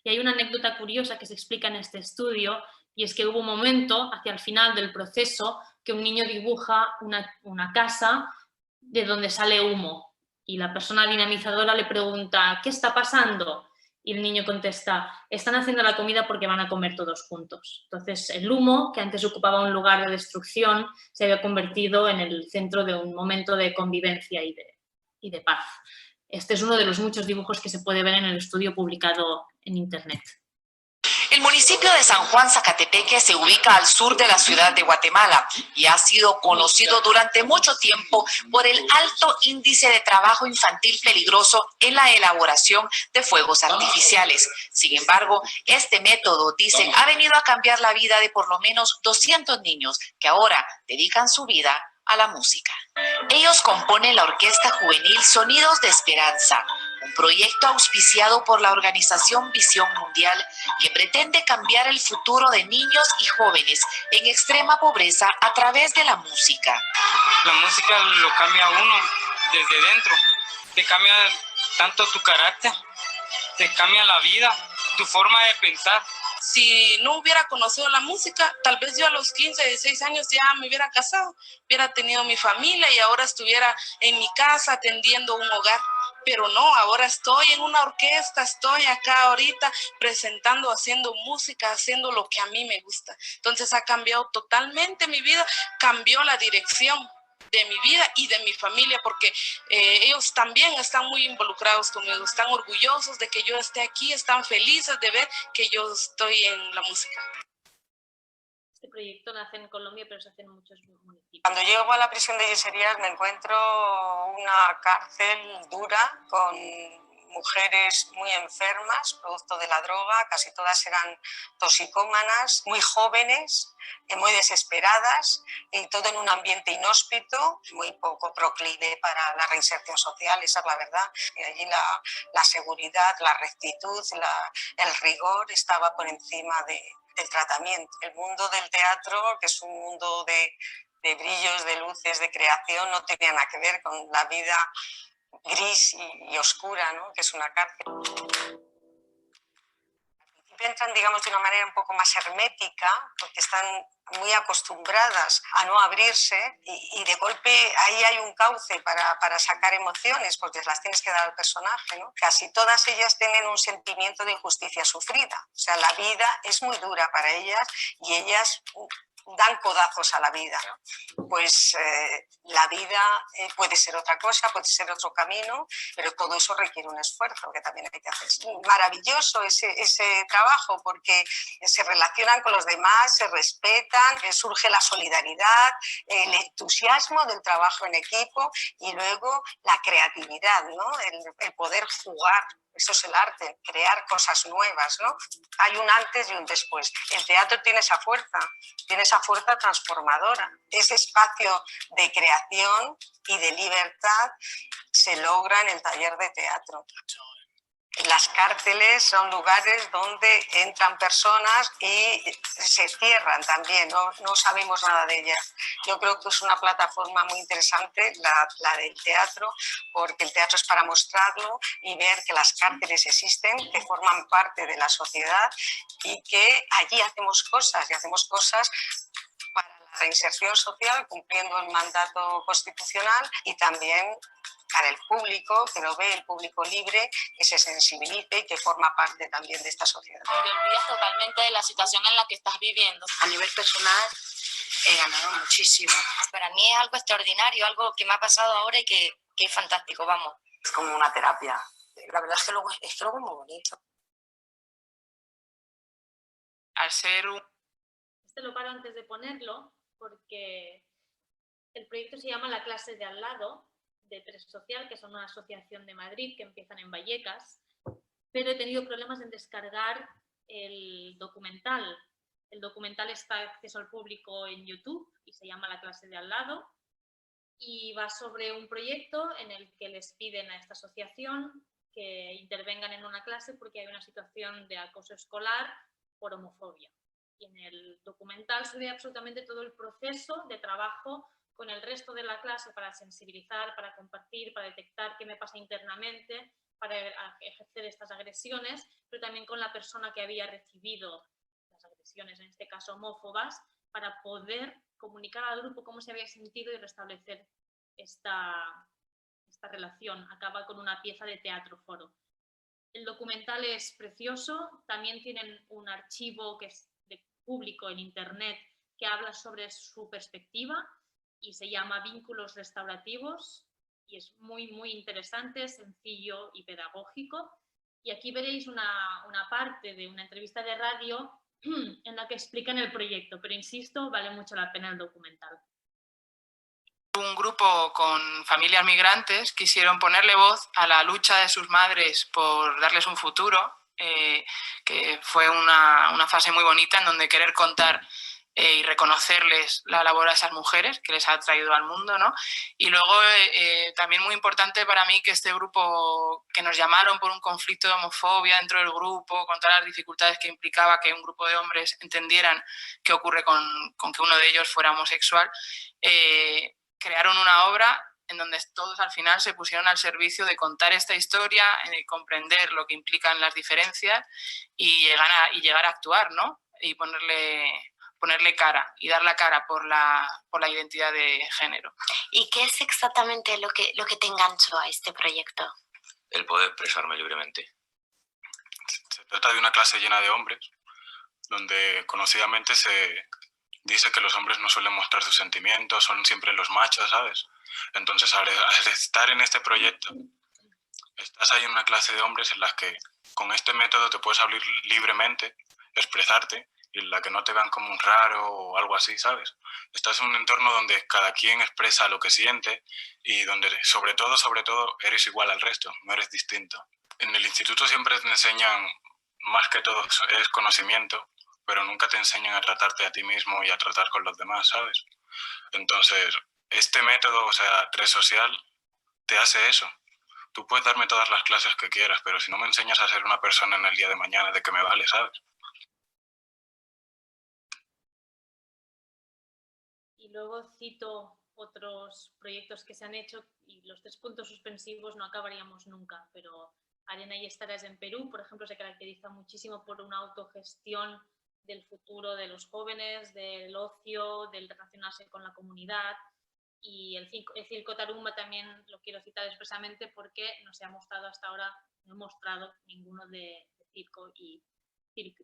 Y hay una anécdota curiosa que se explica en este estudio, y es que hubo un momento, hacia el final del proceso, que un niño dibuja una casa de donde sale humo, y la persona dinamizadora le pregunta, ¿qué está pasando? Y el niño contesta, están haciendo la comida porque van a comer todos juntos. Entonces el humo, que antes ocupaba un lugar de destrucción, se había convertido en el centro de un momento de convivencia y de paz. Este es uno de los muchos dibujos que se puede ver en el estudio publicado en internet. El municipio de San Juan Zacatepeque se ubica al sur de la ciudad de Guatemala y ha sido conocido durante mucho tiempo por el alto índice de trabajo infantil peligroso en la elaboración de fuegos artificiales. Sin embargo, este método, dicen, ha venido a cambiar la vida de por lo menos 200 niños que ahora dedican su vida a la música. Ellos componen la Orquesta Juvenil Sonidos de Esperanza, un proyecto auspiciado por la organización Visión Mundial que pretende cambiar el futuro de niños y jóvenes en extrema pobreza a través de la música. La música lo cambia a uno desde dentro, te cambia tanto tu carácter, te cambia la vida, tu forma de pensar. Si no hubiera conocido la música, tal vez yo a los 15, 16 años ya me hubiera casado, hubiera tenido mi familia y ahora estuviera en mi casa atendiendo un hogar. Pero no, ahora estoy en una orquesta, estoy acá ahorita presentando, haciendo música, haciendo lo que a mí me gusta. Entonces ha cambiado totalmente mi vida, cambió la dirección de mi vida y de mi familia, porque ellos también están muy involucrados conmigo, están orgullosos de que yo esté aquí, están felices de ver que yo estoy en la música. Este proyecto nace en Colombia, pero se hace en muchos municipios. Cuando llego a la prisión de Yeserías me encuentro una cárcel dura con mujeres muy enfermas, producto de la droga, casi todas eran toxicómanas, muy jóvenes, muy desesperadas, y todo en un ambiente inhóspito, muy poco proclive para la reinserción social, esa es la verdad. Y allí la seguridad, la rectitud, el rigor estaba por encima del tratamiento. El mundo del teatro, que es un mundo de brillos, de luces, de creación, no tenía nada que ver con la vida gris y oscura, ¿no?, que es una cárcel. Entran, digamos, de una manera un poco más hermética, porque están muy acostumbradas a no abrirse, y de golpe ahí hay un cauce para sacar emociones, porque las tienes que dar al personaje, ¿no? Casi todas ellas tienen un sentimiento de injusticia sufrida, o sea, la vida es muy dura para ellas y ellas dan codazos a la vida, ¿no? Pues la vida puede ser otra cosa, puede ser otro camino, pero todo eso requiere un esfuerzo que también hay que hacer. Es maravilloso ese trabajo, porque se relacionan con los demás, se respetan, surge la solidaridad, el entusiasmo del trabajo en equipo y luego la creatividad, ¿no? El poder jugar. Eso es el arte, crear cosas nuevas, ¿no? Hay un antes y un después. El teatro tiene esa fuerza transformadora. Ese espacio de creación y de libertad se logra en el taller de teatro. Las cárceles son lugares donde entran personas y se cierran también, no sabemos nada de ellas. Yo creo que es una plataforma muy interesante la del teatro, porque el teatro es para mostrarlo y ver que las cárceles existen, que forman parte de la sociedad y que allí hacemos cosas, y hacemos cosas para la reinserción social, cumpliendo el mandato constitucional, y también para el público, que lo ve, el público libre, que se sensibilice y que forma parte también de esta sociedad. Te olvidas totalmente de la situación en la que estás viviendo. A nivel personal he ganado muchísimo. Para mí es algo extraordinario, algo que me ha pasado ahora y que es fantástico, vamos. Es como una terapia. La verdad es que luego es muy bonito. Al ser un... Este lo paro antes de ponerlo porque el proyecto se llama La clase de al lado, de Preso Social, que son una asociación de Madrid que empiezan en Vallecas, pero he tenido problemas en descargar el documental. El documental está de acceso al público en YouTube y se llama La clase de al lado, y va sobre un proyecto en el que les piden a esta asociación que intervengan en una clase porque hay una situación de acoso escolar por homofobia. Y en el documental se ve absolutamente todo el proceso de trabajo con el resto de la clase para sensibilizar, para compartir, para detectar qué me pasa internamente, para ejercer estas agresiones, pero también con la persona que había recibido las agresiones, en este caso homófobas, para poder comunicar al grupo cómo se había sentido y restablecer esta relación. Acaba con una pieza de teatro foro. El documental es precioso, también tienen un archivo que es de público en internet que habla sobre su perspectiva y se llama Vínculos Restaurativos y es muy, muy interesante, sencillo y pedagógico. Y aquí veréis una parte de una entrevista de radio en la que explican el proyecto, pero insisto, vale mucho la pena el documental. Un grupo con familias migrantes quisieron ponerle voz a la lucha de sus madres por darles un futuro, que fue una fase muy bonita en donde querer contar y reconocerles la labor a esas mujeres que les ha traído al mundo, ¿no? Y luego también muy importante para mí que este grupo, que nos llamaron por un conflicto de homofobia dentro del grupo, con todas las dificultades que implicaba que un grupo de hombres entendieran qué ocurre con que uno de ellos fuera homosexual, crearon una obra en donde todos al final se pusieron al servicio de contar esta historia, de comprender lo que implican las diferencias y llegar a actuar, ¿no? Y ponerle cara y dar la cara por la identidad de género. ¿Y qué es exactamente lo que te enganchó a este proyecto? El poder expresarme libremente. Se trata de una clase llena de hombres, donde conocidamente se dice que los hombres no suelen mostrar sus sentimientos, son siempre los machos, ¿sabes? Entonces, al estar en este proyecto, estás ahí en una clase de hombres en las que con este método te puedes abrir libremente, expresarte y en la que no te vean como un raro o algo así, ¿sabes? Estás en un entorno donde cada quien expresa lo que siente y donde sobre todo eres igual al resto, no eres distinto. En el instituto siempre te enseñan, más que todo es conocimiento, pero nunca te enseñan a tratarte a ti mismo y a tratar con los demás, ¿sabes? Entonces, este método, o sea, 3 social, te hace eso. Tú puedes darme todas las clases que quieras, pero si no me enseñas a ser una persona en el día de mañana, ¿de qué me vale, sabes? Y luego cito otros proyectos que se han hecho y los 3 puntos suspensivos no acabaríamos nunca, pero Arena y Estaras en Perú, por ejemplo, se caracteriza muchísimo por una autogestión del futuro de los jóvenes, del ocio, del relacionarse con la comunidad. Y el Circo Tarumba también lo quiero citar expresamente porque no se ha mostrado hasta ahora, no he mostrado ninguno de circo. Y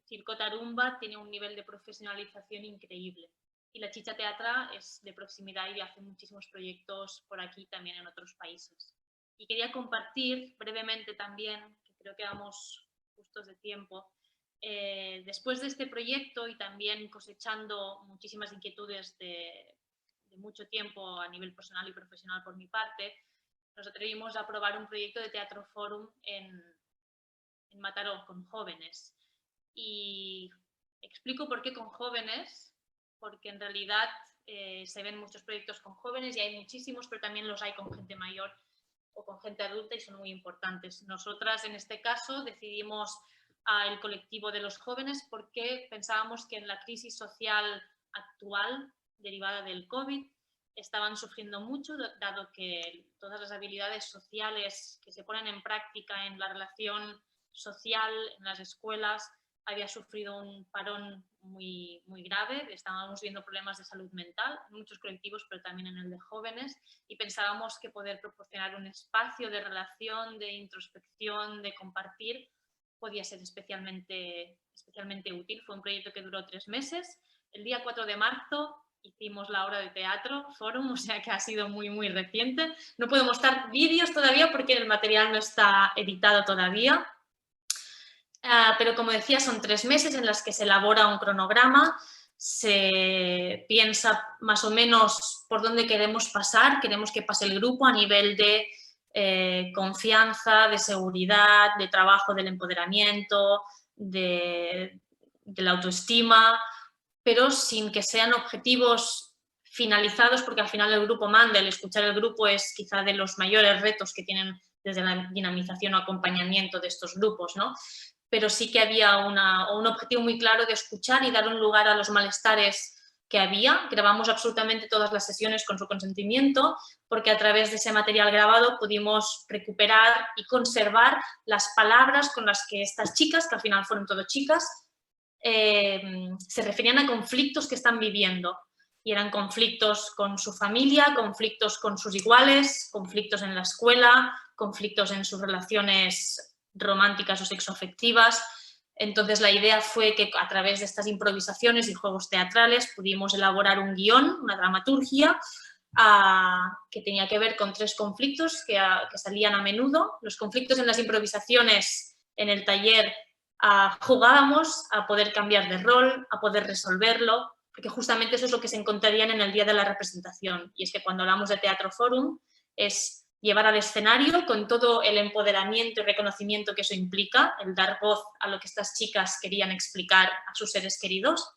Circo Tarumba tiene un nivel de profesionalización increíble. Y la Chicha Teatra es de proximidad y hace muchísimos proyectos por aquí, también en otros países. Y quería compartir brevemente también, que creo que vamos justos de tiempo, después de este proyecto y también cosechando muchísimas inquietudes de mucho tiempo a nivel personal y profesional por mi parte, nos atrevimos a probar un proyecto de Teatro Fórum en Mataró con jóvenes. Y explico por qué con jóvenes, porque en realidad se ven muchos proyectos con jóvenes y hay muchísimos, pero también los hay con gente mayor o con gente adulta y son muy importantes. Nosotras en este caso decidimos el colectivo de los jóvenes porque pensábamos que en la crisis social actual derivada del COVID estaban sufriendo mucho, dado que todas las habilidades sociales que se ponen en práctica en la relación social, en las escuelas, había sufrido un parón muy grave, estábamos viendo problemas de salud mental en muchos colectivos, pero también en el de jóvenes, y pensábamos que poder proporcionar un espacio de relación, de introspección, de compartir, podía ser especialmente útil. Fue un proyecto que duró 3 meses. El día 4 de marzo hicimos la obra de teatro, Fórum, o sea que ha sido muy reciente. No puedo mostrar vídeos todavía porque el material no está editado todavía. Pero como decía, son 3 meses en los que se elabora un cronograma, se piensa más o menos por dónde queremos pasar, queremos que pase el grupo a nivel de confianza, de seguridad, de trabajo del empoderamiento, de la autoestima, pero sin que sean objetivos finalizados, porque al final el grupo manda, el escuchar el grupo es quizá de los mayores retos que tienen desde la dinamización o acompañamiento de estos grupos, ¿no? Pero sí que había un objetivo muy claro de escuchar y dar un lugar a los malestares que había. Grabamos absolutamente todas las sesiones con su consentimiento, porque a través de ese material grabado pudimos recuperar y conservar las palabras con las que estas chicas, que al final fueron todo chicas, se referían a conflictos que están viviendo. Y eran conflictos con su familia, conflictos con sus iguales, conflictos en la escuela, conflictos en sus relaciones románticas o sexoafectivas. Entonces la idea fue que a través de estas improvisaciones y juegos teatrales pudimos elaborar un guión, una dramaturgia que tenía que ver con 3 conflictos que salían a menudo. Los conflictos en las improvisaciones en el taller jugábamos a poder cambiar de rol, a poder resolverlo, porque justamente eso es lo que se encontrarían en el día de la representación. Y es que cuando hablamos de Teatro Fórum es llevar al escenario con todo el empoderamiento y reconocimiento que eso implica, el dar voz a lo que estas chicas querían explicar a sus seres queridos.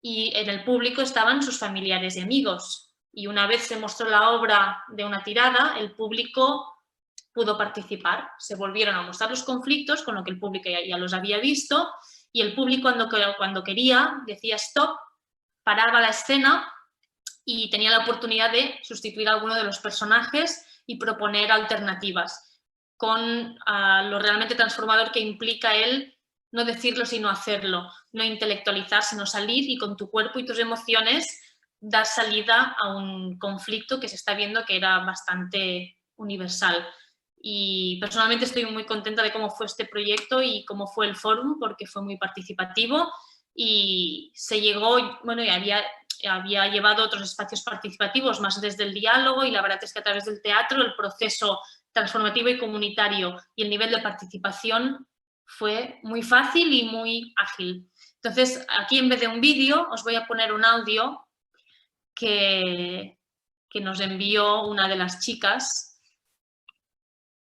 Y en el público estaban sus familiares y amigos. Y una vez se mostró la obra de una tirada, el público pudo participar. Se volvieron a mostrar los conflictos, con lo que el público ya los había visto, y el público cuando quería decía stop, paraba la escena y tenía la oportunidad de sustituir a alguno de los personajes y proponer alternativas, con lo realmente transformador que implica el no decirlo sino hacerlo, no intelectualizar sino salir y con tu cuerpo y tus emociones dar salida a un conflicto que se está viendo que era bastante universal. Y personalmente estoy muy contenta de cómo fue este proyecto y cómo fue el fórum, porque fue muy participativo y se llegó, bueno, y había llevado otros espacios participativos más desde el diálogo, y la verdad es que a través del teatro el proceso transformativo y comunitario y el nivel de participación fue muy fácil y muy ágil. Entonces, aquí en vez de un vídeo, os voy a poner un audio que nos envió una de las chicas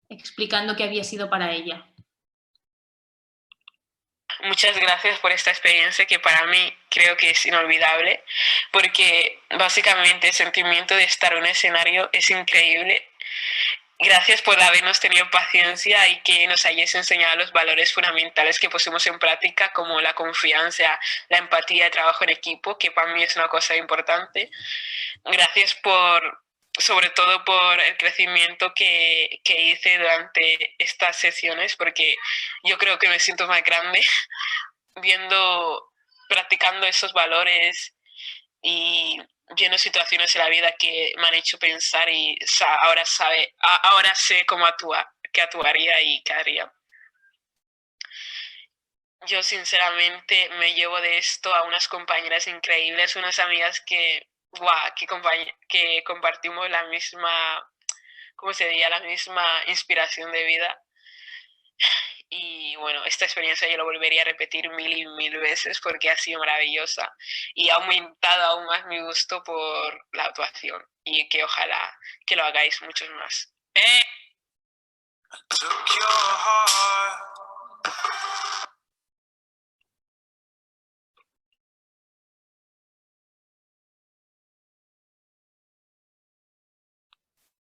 explicando qué había sido para ella. Muchas gracias por esta experiencia que para mí creo que es inolvidable, porque básicamente el sentimiento de estar en un escenario es increíble. Gracias por habernos tenido paciencia y que nos hayáis enseñado los valores fundamentales que pusimos en práctica, como la confianza, la empatía, el trabajo en equipo, que para mí es una cosa importante. Gracias sobre todo por el crecimiento que hice durante estas sesiones, porque yo creo que me siento más grande practicando esos valores y viendo situaciones en la vida que me han hecho pensar y ahora sé cómo qué actuaría y qué haría. Yo sinceramente me llevo de esto a unas compañeras increíbles, unas amigas que compartimos la misma, ¿cómo se diría? La misma inspiración de vida. Y bueno, esta experiencia yo lo volvería a repetir 1000 y 1000 veces porque ha sido maravillosa y ha aumentado aún más mi gusto por la actuación, y que ojalá que lo hagáis muchos más.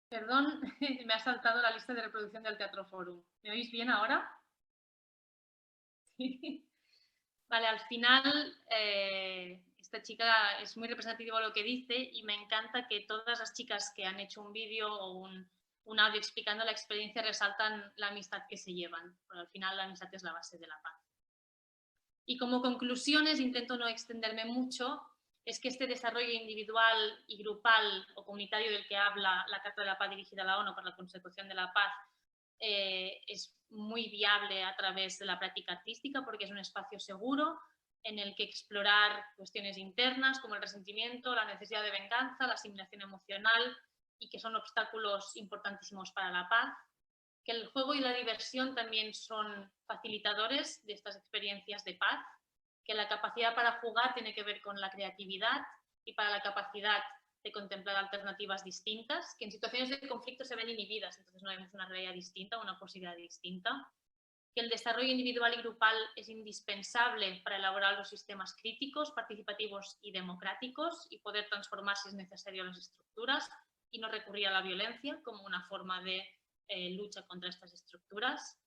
Perdón, me ha saltado la lista de reproducción del Teatro Forum. ¿Me oís bien ahora? Sí. Vale, al final esta chica es muy representativa de lo que dice y me encanta que todas las chicas que han hecho un vídeo o un audio explicando la experiencia resaltan la amistad que se llevan, porque al final la amistad es la base de la paz. Y como conclusiones, intento no extenderme mucho, es que este desarrollo individual y grupal o comunitario del que habla la Carta de la Paz dirigida a la ONU para la consecución de la paz es muy viable a través de la práctica artística porque es un espacio seguro en el que explorar cuestiones internas como el resentimiento, la necesidad de venganza, la asimilación emocional y que son obstáculos importantísimos para la paz, que el juego y la diversión también son facilitadores de estas experiencias de paz, que la capacidad para jugar tiene que ver con la creatividad y para la capacidad de contemplar alternativas distintas, que en situaciones de conflicto se ven inhibidas, entonces no vemos una realidad distinta, una posibilidad distinta, que el desarrollo individual y grupal es indispensable para elaborar los sistemas críticos, participativos y democráticos y poder transformar si es necesario las estructuras y no recurrir a la violencia como una forma de lucha contra estas estructuras.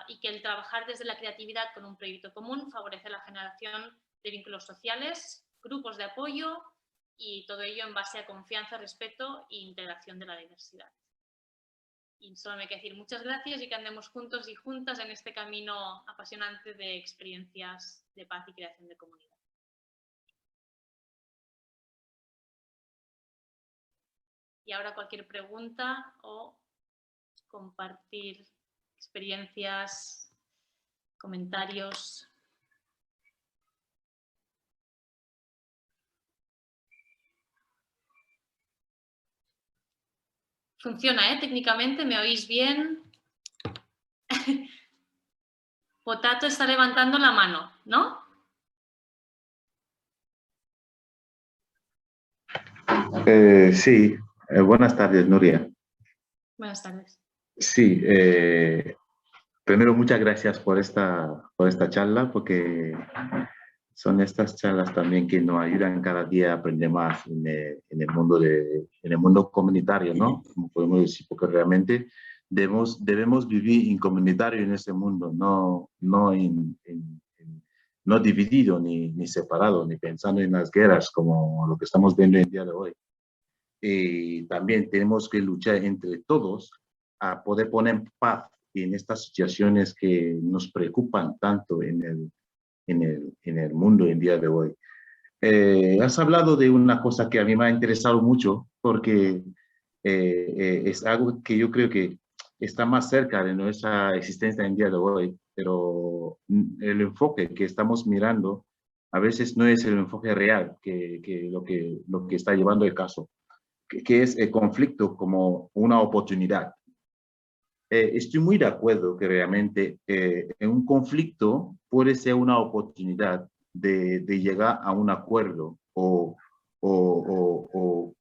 Y que el trabajar desde la creatividad con un proyecto común favorece la generación de vínculos sociales, grupos de apoyo y todo ello en base a confianza, respeto e integración de la diversidad. Y solo me queda decir muchas gracias y que andemos juntos y juntas en este camino apasionante de experiencias de paz y creación de comunidad. Y ahora cualquier pregunta o compartir experiencias, comentarios. Funciona, técnicamente, ¿me oís bien? Potato está levantando la mano, ¿no? Sí, buenas tardes, Nuria. Buenas tardes. Sí, primero muchas gracias por esta charla, porque son estas charlas también que nos ayudan cada día a aprender más en el mundo comunitario, ¿no? Como podemos decir, porque realmente debemos vivir en comunitario en este mundo, no dividido ni separado, ni pensando en las guerras como lo que estamos viendo en el día de hoy. Y también tenemos que luchar entre todos a poder poner paz en estas situaciones que nos preocupan tanto en el mundo en el día de hoy. Has hablado de una cosa que a mí me ha interesado mucho porque es algo que yo creo que está más cerca de nuestra existencia en el día de hoy, pero el enfoque que estamos mirando a veces no es el enfoque real que lo que está llevando el caso, que es el conflicto como una oportunidad. estoy muy de acuerdo que realmente en un conflicto puede ser una oportunidad de llegar a un acuerdo o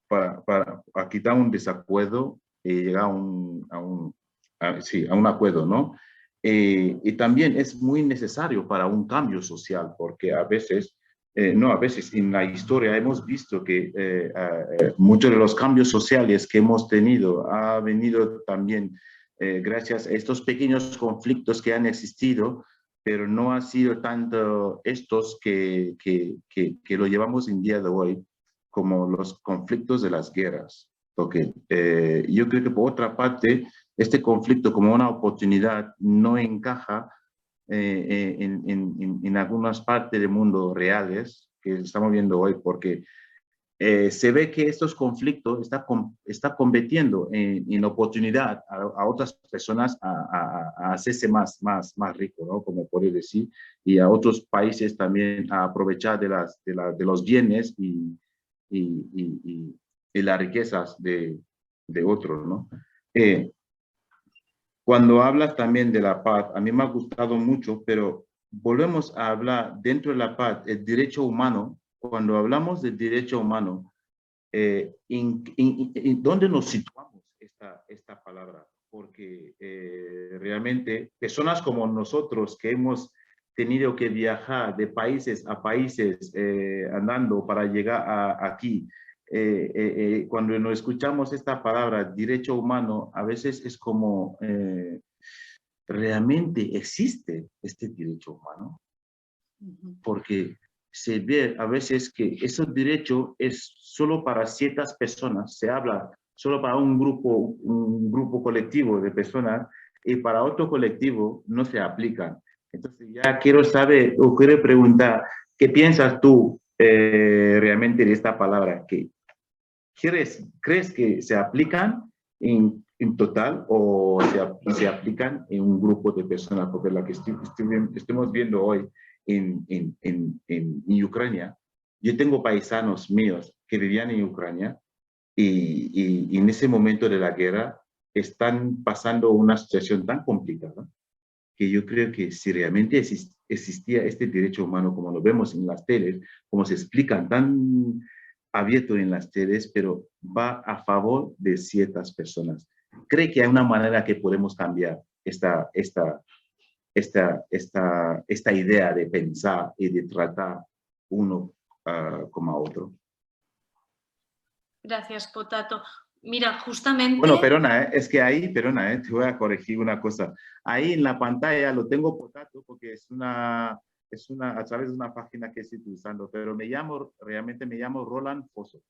para quitar un desacuerdo y llegar a un acuerdo, ¿no? Y también es muy necesario para un cambio social, porque a veces, en la historia hemos visto que muchos de los cambios sociales que hemos tenido ha venido también gracias a estos pequeños conflictos que han existido, pero no ha sido tanto estos que lo llevamos en día de hoy como los conflictos de las guerras. Porque yo creo que por otra parte, este conflicto como una oportunidad no encaja en algunas partes del mundo reales que estamos viendo hoy, porque se ve que estos conflictos están convirtiendo en oportunidad a otras personas a hacerse más rico, ¿no? Como puedo decir, y a otros países también a aprovechar de los bienes y las riquezas de otros, ¿no? Cuando hablas también de la paz, a mí me ha gustado mucho, pero volvemos a hablar dentro de la paz, el derecho humano. Cuando hablamos del derecho humano, ¿dónde nos situamos esta palabra? Porque realmente personas como nosotros que hemos tenido que viajar de países a países andando para llegar aquí, cuando nos escuchamos esta palabra, derecho humano, a veces es como, ¿realmente existe este derecho humano? Porque se ve a veces que ese derecho es solo para ciertas personas, se habla solo para un grupo colectivo de personas y para otro colectivo no se aplican. Entonces ya quiero saber o quiero preguntar, ¿qué piensas tú realmente de esta palabra? ¿Crees que se aplican en total o se aplican en un grupo de personas? Porque la que estamos viendo hoy en Ucrania, yo tengo paisanos míos que vivían en Ucrania y en ese momento de la guerra están pasando una situación tan complicada que yo creo que si realmente existía este derecho humano como lo vemos en las teles, como se explican tan abierto en las teles, pero va a favor de ciertas personas. ¿Cree que hay una manera que podemos cambiar esta idea de pensar y de tratar uno como a otro? Gracias, Potato. Mira, justamente... Bueno, perdona, es que ahí, perdona, te voy a corregir una cosa. Ahí en la pantalla lo tengo Potato porque es a través de una página que estoy utilizando, pero realmente me llamo Roland Fosso.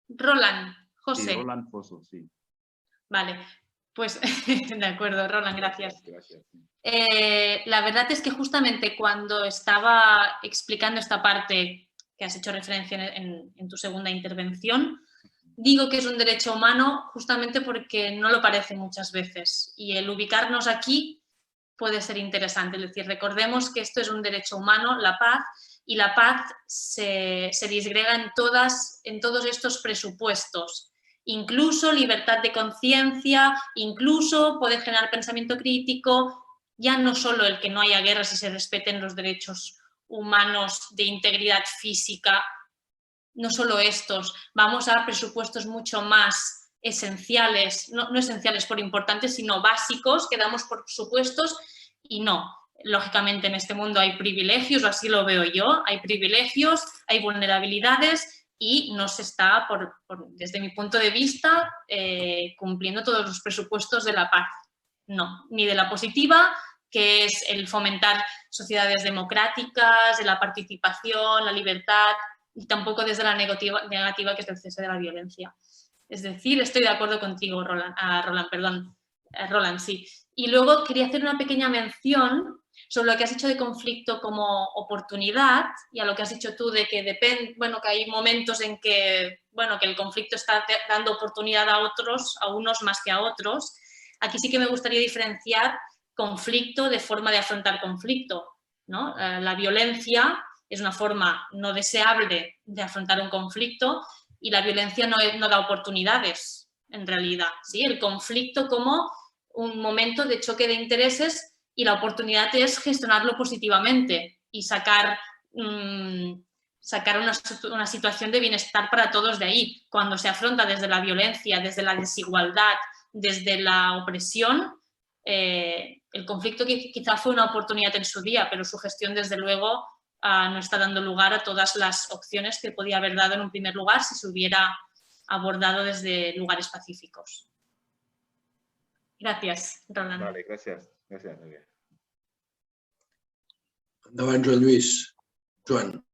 Roland, José. Sí, Roland Fosso, sí. Vale, pues de acuerdo, Roland, gracias. Gracias. La verdad es que justamente cuando estaba explicando esta parte que has hecho referencia en tu segunda intervención, digo que es un derecho humano justamente porque no lo parece muchas veces y el ubicarnos aquí puede ser interesante. Es decir, recordemos que esto es un derecho humano, la paz, y la paz se disgrega en todos estos presupuestos. Incluso libertad de conciencia, incluso poder generar pensamiento crítico, ya no solo el que no haya guerras y se respeten los derechos humanos de integridad física, no solo estos, vamos a presupuestos mucho más esenciales, no esenciales por importantes, sino básicos, que damos por supuestos y no. Lógicamente en este mundo hay privilegios, o así lo veo yo, hay privilegios, hay vulnerabilidades y no se está, desde mi punto de vista, cumpliendo todos los presupuestos de la paz. No, ni de la positiva, que es el fomentar sociedades democráticas, de la participación, la libertad, y tampoco desde la negativa, que es el cese de la violencia. Es decir, estoy de acuerdo contigo, Roland, sí. Y luego quería hacer una pequeña mención sobre lo que has dicho de conflicto como oportunidad y a lo que has dicho tú de que que hay momentos en que el conflicto está dando oportunidad a unos más que a otros. Aquí sí que me gustaría diferenciar conflicto de forma de afrontar conflicto, ¿no? La violencia es una forma no deseable de afrontar un conflicto y la violencia no da oportunidades, en realidad, ¿sí? El conflicto como un momento de choque de intereses y la oportunidad es gestionarlo positivamente y sacar una situación de bienestar para todos de ahí. Cuando se afronta desde la violencia, desde la desigualdad, desde la opresión, el conflicto quizá fue una oportunidad en su día, pero su gestión desde luego no está dando lugar a todas las opciones que podía haber dado en un primer lugar si se hubiera abordado desde lugares pacíficos. Gracias, Roland. Vale, gracias. Gracias, Núria. Endavant, Joan Lluís. Joan.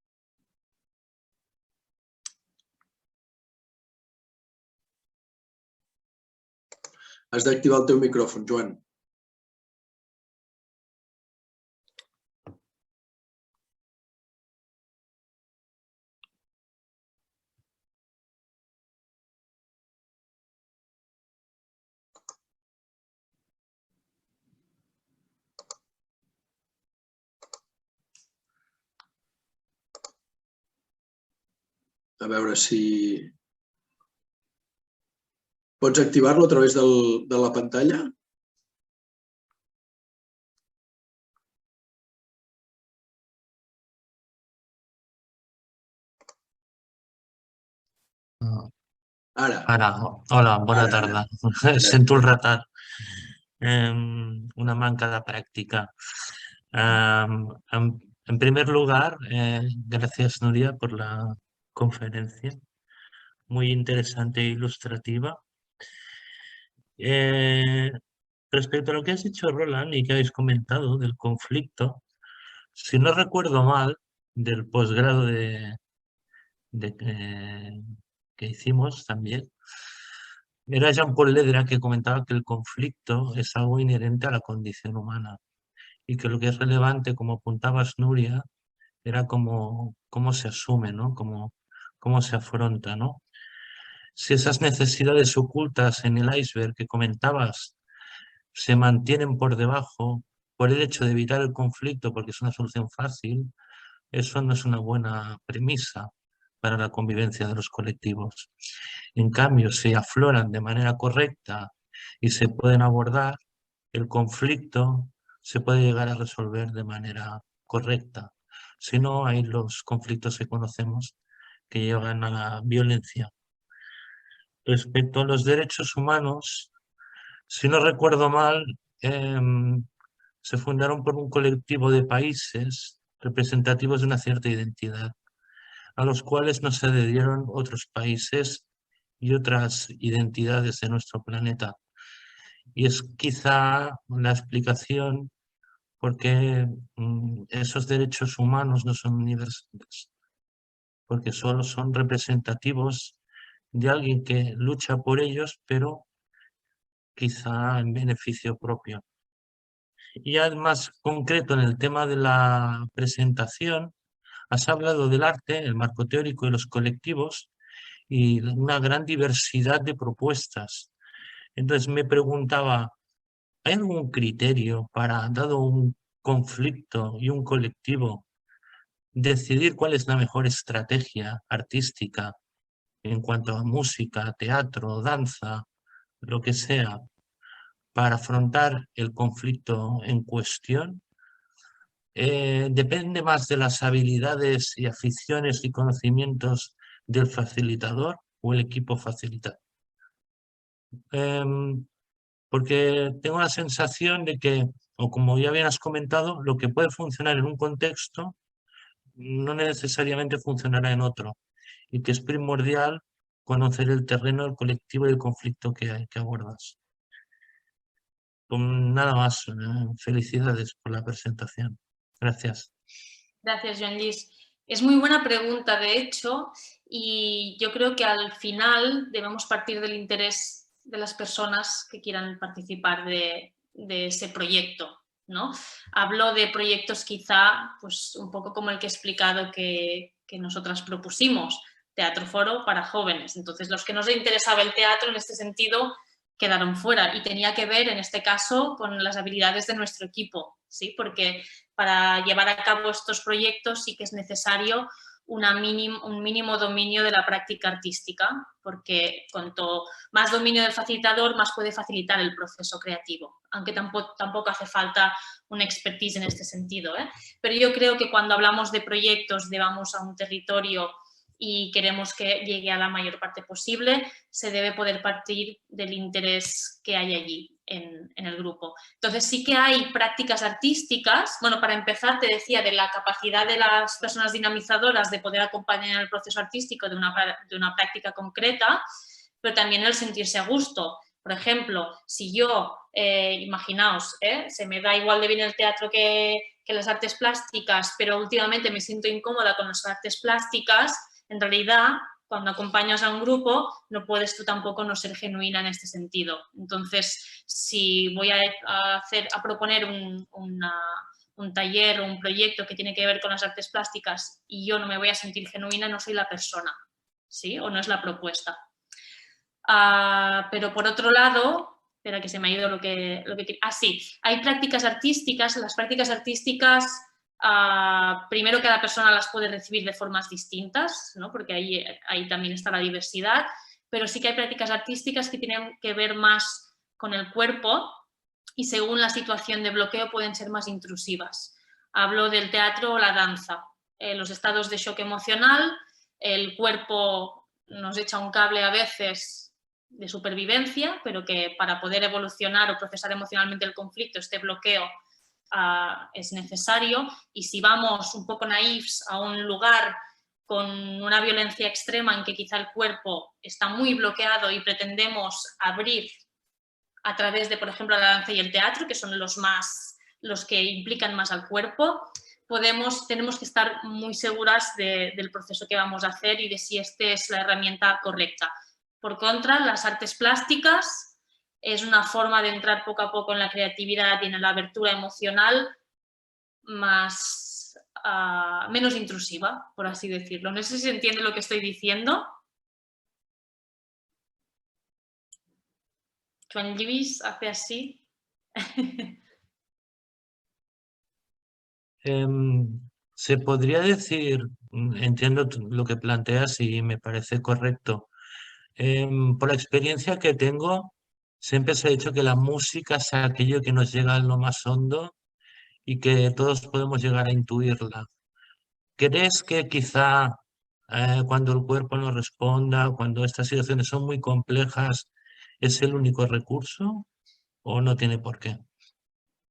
Has d'activar el teu micròfon, Joan. A veure si... Pots activar-lo a través de la pantalla? Ara, hola, bona tarda. Sento el retard. Una manca de práctica. En primer lugar, gracias, Núria, por la conferencia. Muy interesante e ilustrativa. Respecto a lo que has dicho, Roland, y que habéis comentado del conflicto, si no recuerdo mal, del posgrado que hicimos también, era Jean-Paul Ledra que comentaba que el conflicto es algo inherente a la condición humana y que lo que es relevante, como apuntabas, Núria, era cómo se asume, ¿no? Cómo se afronta, ¿no? Si esas necesidades ocultas en el iceberg que comentabas se mantienen por debajo por el hecho de evitar el conflicto porque es una solución fácil, eso no es una buena premisa para la convivencia de los colectivos. En cambio, si afloran de manera correcta y se pueden abordar, el conflicto se puede llegar a resolver de manera correcta. Si no, hay los conflictos que conocemos que llevan a la violencia. Respecto a los derechos humanos, si no recuerdo mal, se fundaron por un colectivo de países representativos de una cierta identidad, a los cuales nos adhirieron otros países y otras identidades de nuestro planeta. Y es quizá la explicación por qué esos derechos humanos no son universales, porque solo son representativos de alguien que lucha por ellos, pero quizá en beneficio propio. Y además, concreto en el tema de la presentación, has hablado del arte, el marco teórico y los colectivos y una gran diversidad de propuestas. Entonces me preguntaba, ¿hay algún criterio para, dado un conflicto y un colectivo, decidir cuál es la mejor estrategia artística en cuanto a música, teatro, danza, lo que sea, para afrontar el conflicto en cuestión? ¿Depende más de las habilidades y aficiones y conocimientos del facilitador o el equipo facilitador? Porque tengo la sensación de que, o como ya bien has comentado, lo que puede funcionar en un contexto no necesariamente funcionará en otro, y que es primordial conocer el terreno, el colectivo y el conflicto que abordas. Nada más, felicidades por la presentación. Gracias. Gracias, Joan Lluís. Es muy buena pregunta, de hecho, y yo creo que al final debemos partir del interés de las personas que quieran participar de ese proyecto, ¿no? Hablo de proyectos quizá pues, un poco como el que he explicado que nosotras propusimos, Teatro Foro para jóvenes. Entonces, los que nos interesaba el teatro en este sentido quedaron fuera y tenía que ver, en este caso, con las habilidades de nuestro equipo, ¿sí? Porque para llevar a cabo estos proyectos sí que es necesario un mínimo dominio de la práctica artística, porque cuanto más dominio del facilitador, más puede facilitar el proceso creativo, aunque tampoco hace falta una expertise en este sentido, ¿eh? Pero yo creo que cuando hablamos de proyectos, de vamos a un territorio y queremos que llegue a la mayor parte posible, se debe poder partir del interés que hay allí en el grupo. Entonces sí que hay prácticas artísticas, bueno, para empezar te decía de la capacidad de las personas dinamizadoras de poder acompañar el proceso artístico de una práctica concreta, pero también el sentirse a gusto. Por ejemplo, si yo, imaginaos, se me da igual de bien el teatro que las artes plásticas, pero últimamente me siento incómoda con las artes plásticas, en realidad, cuando acompañas a un grupo, no puedes tú tampoco no ser genuina en este sentido. Entonces, si voy a proponer un taller o un proyecto que tiene que ver con las artes plásticas y yo no me voy a sentir genuina, no soy la persona, ¿sí? O no es la propuesta. Pero por otro lado, espera que se me ha ido lo que sí, hay prácticas artísticas. Las prácticas artísticas, primero cada persona las puede recibir de formas distintas, ¿no? Porque ahí también está la diversidad, pero sí que hay prácticas artísticas que tienen que ver más con el cuerpo y según la situación de bloqueo pueden ser más intrusivas. Hablo del teatro o la danza. Los estados de shock emocional, el cuerpo nos echa un cable a veces de supervivencia, pero que para poder evolucionar o procesar emocionalmente el conflicto, este bloqueo es necesario. Y si vamos un poco naifs a un lugar con una violencia extrema en que quizá el cuerpo está muy bloqueado y pretendemos abrir a través de, por ejemplo, la danza y el teatro, que son los que implican más al cuerpo, tenemos que estar muy seguras del proceso que vamos a hacer y de si esta es la herramienta correcta. Por contra, las artes plásticas es una forma de entrar poco a poco en la creatividad y en la abertura emocional menos intrusiva, por así decirlo. No sé si se entiende lo que estoy diciendo. Joan Lluís hace así. Se podría decir, entiendo lo que planteas y me parece correcto. Por la experiencia que tengo, siempre se ha dicho que la música es aquello que nos llega a lo más hondo y que todos podemos llegar a intuirla. ¿Crees que quizá cuando el cuerpo no responda, cuando estas situaciones son muy complejas, es el único recurso o no tiene por qué?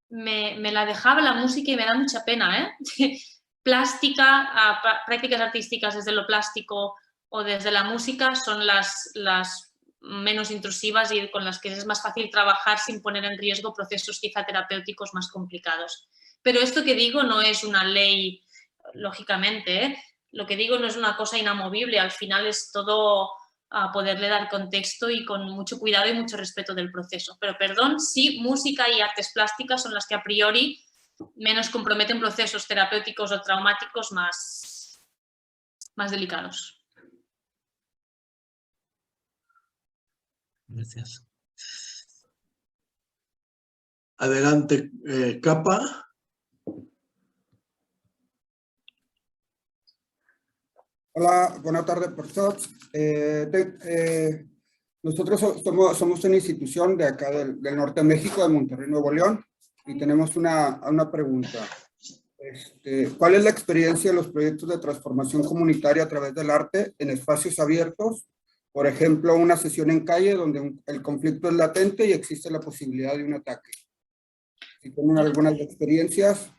Me la dejaba la música y me da mucha pena, ¿eh? Plástica, prácticas artísticas desde lo plástico o desde la música son las menos intrusivas y con las que es más fácil trabajar sin poner en riesgo procesos quizá terapéuticos más complicados. Pero esto que digo no es una ley, lógicamente, ¿eh? Lo que digo no es una cosa inamovible, al final es todo a poderle dar contexto y con mucho cuidado y mucho respeto del proceso. Pero perdón, sí, música y artes plásticas son las que a priori menos comprometen procesos terapéuticos o traumáticos más delicados. Gracias. Adelante, Capa. Hola, buenas tardes por todos. Nosotros somos una institución de acá del norte de México, de Monterrey, Nuevo León, y tenemos una pregunta. ¿Cuál es la experiencia de los proyectos de transformación comunitaria a través del arte en espacios abiertos? Por ejemplo, una sesión en calle donde el conflicto es latente y existe la posibilidad de un ataque. Si tienen algunas experiencias,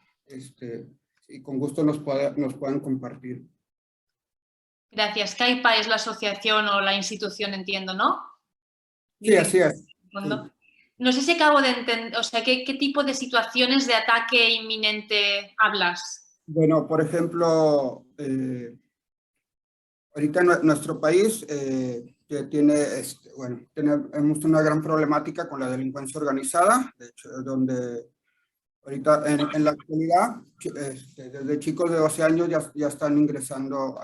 y con gusto nos puedan compartir. Gracias. CAIPA es la asociación o la institución, entiendo, ¿no? Sí, así es. Sí. No sé si acabo de entender, o sea, ¿qué tipo de situaciones de ataque inminente hablas? Bueno, por ejemplo, ahorita nuestro país tenemos una gran problemática con la delincuencia organizada, de hecho, donde ahorita en la actualidad, desde chicos de 12 años ya están ingresando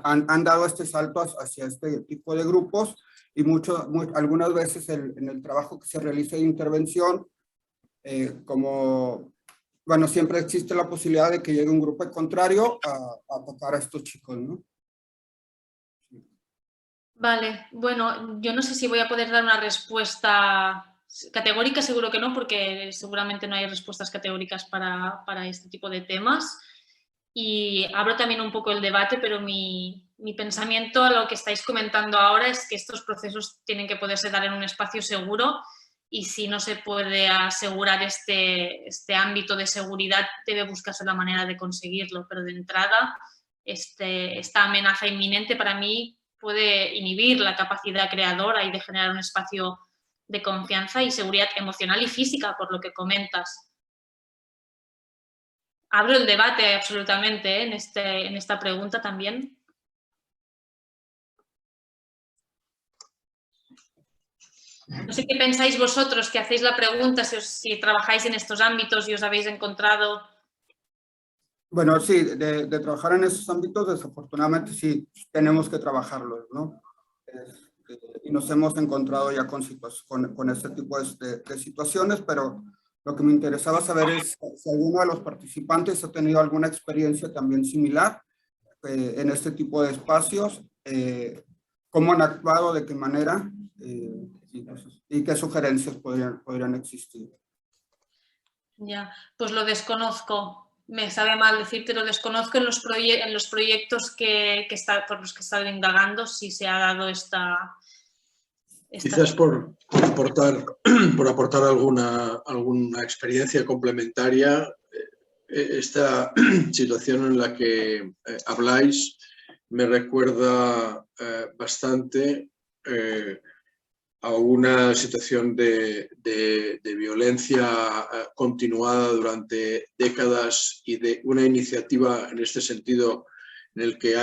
han dado este salto hacia este tipo de grupos y algunas veces en el trabajo que se realiza de intervención, como bueno, siempre existe la posibilidad de que llegue un grupo contrario a atacar a estos chicos, ¿no? Vale, bueno, yo no sé si voy a poder dar una respuesta categórica, seguro que no, porque seguramente no hay respuestas categóricas para este tipo de temas. Y abro también un poco el debate, pero mi pensamiento a lo que estáis comentando ahora es que estos procesos tienen que poderse dar en un espacio seguro, y si no se puede asegurar este ámbito de seguridad, debe buscarse la manera de conseguirlo. Pero de entrada, esta amenaza inminente para mí puede inhibir la capacidad creadora y de generar un espacio de confianza y seguridad emocional y física, por lo que comentas. Abro el debate absolutamente en esta pregunta también. No sé qué pensáis vosotros, que hacéis la pregunta, si trabajáis en estos ámbitos y os habéis encontrado. Bueno, sí, de trabajar en esos ámbitos, desafortunadamente sí tenemos que trabajarlos, ¿no? Y nos hemos encontrado ya con este tipo de situaciones, pero lo que me interesaba saber es si alguno de los participantes ha tenido alguna experiencia también similar en este tipo de espacios, cómo han actuado, de qué manera, y qué sugerencias podrían existir. Ya, pues lo desconozco. Me sabe mal decirte, lo desconozco en los proyectos por los que he estado indagando, si se ha dado esta... Quizás por aportar alguna experiencia complementaria, esta situación en la que habláis me recuerda bastante a una situación de violencia continuada durante décadas y de una iniciativa en este sentido en el que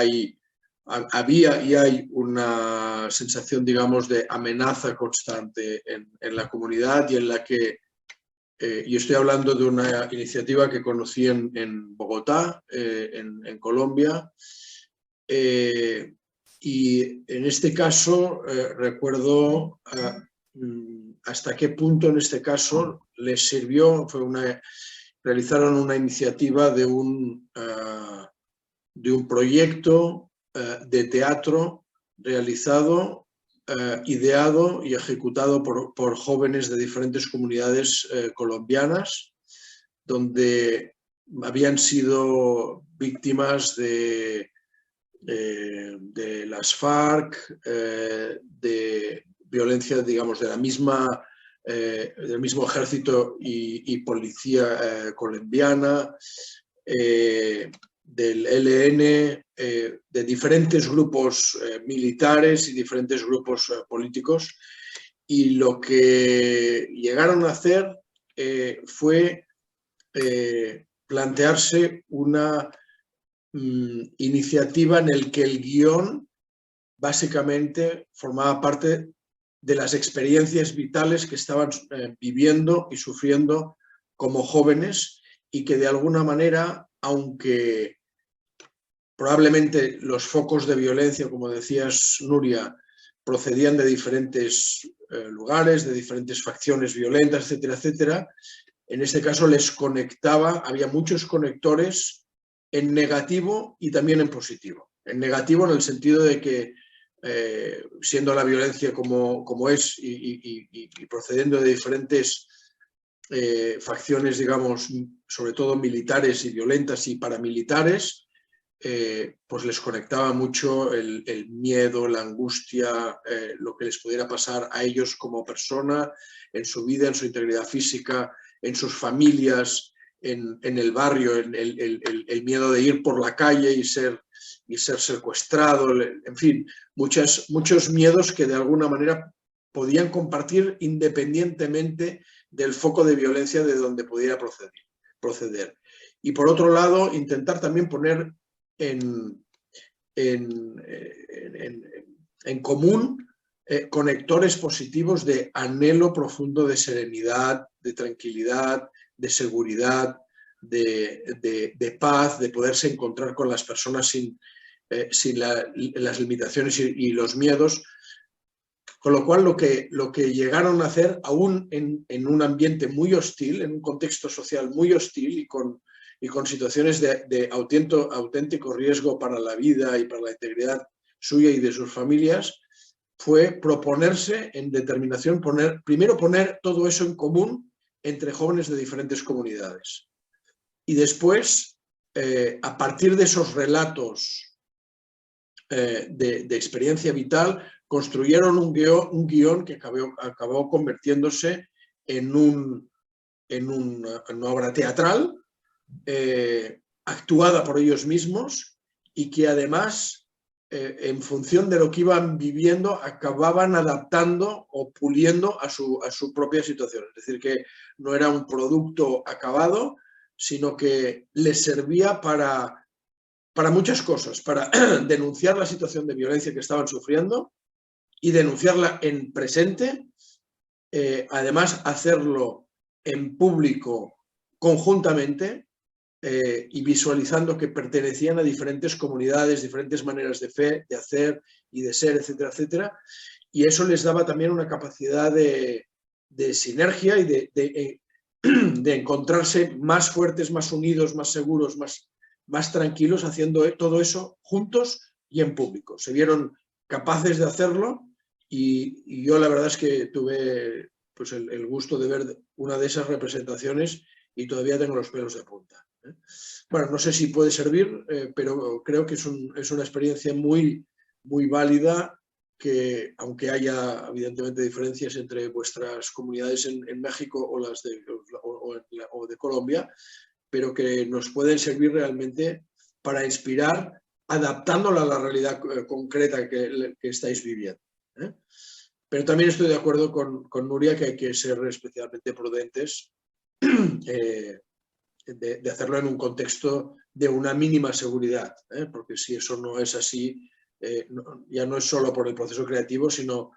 había y hay una sensación, digamos, de amenaza constante en la comunidad, y en la que yo estoy hablando de una iniciativa que conocí en Bogotá, en Colombia, y en este caso recuerdo hasta qué punto en este caso les sirvió, realizaron una iniciativa de un proyecto de teatro realizado, ideado y ejecutado por jóvenes de diferentes comunidades colombianas, donde habían sido víctimas de las FARC, de violencia, digamos, del mismo ejército y policía colombiana, del ELN, de diferentes grupos militares y diferentes grupos políticos, y lo que llegaron a hacer fue plantearse una iniciativa en el que el guión básicamente formaba parte de las experiencias vitales que estaban viviendo y sufriendo como jóvenes, y que de alguna manera, aunque probablemente los focos de violencia, como decías, Nuria, procedían de diferentes lugares, de diferentes facciones violentas, etcétera, etcétera, en este caso les conectaba, había muchos conectores en negativo y también en positivo. En negativo en el sentido de que, siendo la violencia como es y procediendo de diferentes facciones, digamos, sobre todo militares y violentas y paramilitares, pues les conectaba mucho el miedo, la angustia, lo que les pudiera pasar a ellos como persona, en su vida, en su integridad física, en sus familias, en el barrio, el miedo de ir por la calle y ser secuestrado, en fin, muchos miedos que de alguna manera podían compartir independientemente del foco de violencia de donde pudiera proceder. Y por otro lado, intentar también poner en común conectores positivos de anhelo profundo de serenidad, de tranquilidad, de seguridad, de paz, de poderse encontrar con las personas sin las limitaciones y los miedos, Con lo cual lo que llegaron a hacer, aún en un ambiente muy hostil, en un contexto social muy hostil y con situaciones de auténtico riesgo para la vida y para la integridad suya y de sus familias, fue proponerse en determinación, primero poner todo eso en común entre jóvenes de diferentes comunidades. Y después, a partir de esos relatos de experiencia vital, construyeron un guión que acabó convirtiéndose en una obra teatral, actuada por ellos mismos y que además, en función de lo que iban viviendo, acababan adaptando o puliendo a su propia situación. Es decir, que no era un producto acabado, sino que les servía para muchas cosas, para denunciar la situación de violencia que estaban sufriendo y denunciarla en presente, además hacerlo en público conjuntamente y visualizando que pertenecían a diferentes comunidades, diferentes maneras de fe, de hacer y de ser, etcétera, etcétera. Y eso les daba también una capacidad de sinergia y de encontrarse más fuertes, más unidos, más seguros, más tranquilos, haciendo todo eso juntos y en público. Se vieron capaces de hacerlo y yo la verdad es que tuve pues, el gusto de ver una de esas representaciones y todavía tengo los pelos de punta. Bueno, no sé si puede servir, pero creo que es una experiencia muy, muy válida, que aunque haya evidentemente diferencias entre vuestras comunidades en México o las de Colombia, pero que nos pueden servir realmente para inspirar, adaptándola a la realidad concreta que estáis viviendo. Pero también estoy de acuerdo con Nuria que hay que ser especialmente prudentes de hacerlo en un contexto de una mínima seguridad, porque si eso no es así, ya no es solo por el proceso creativo, sino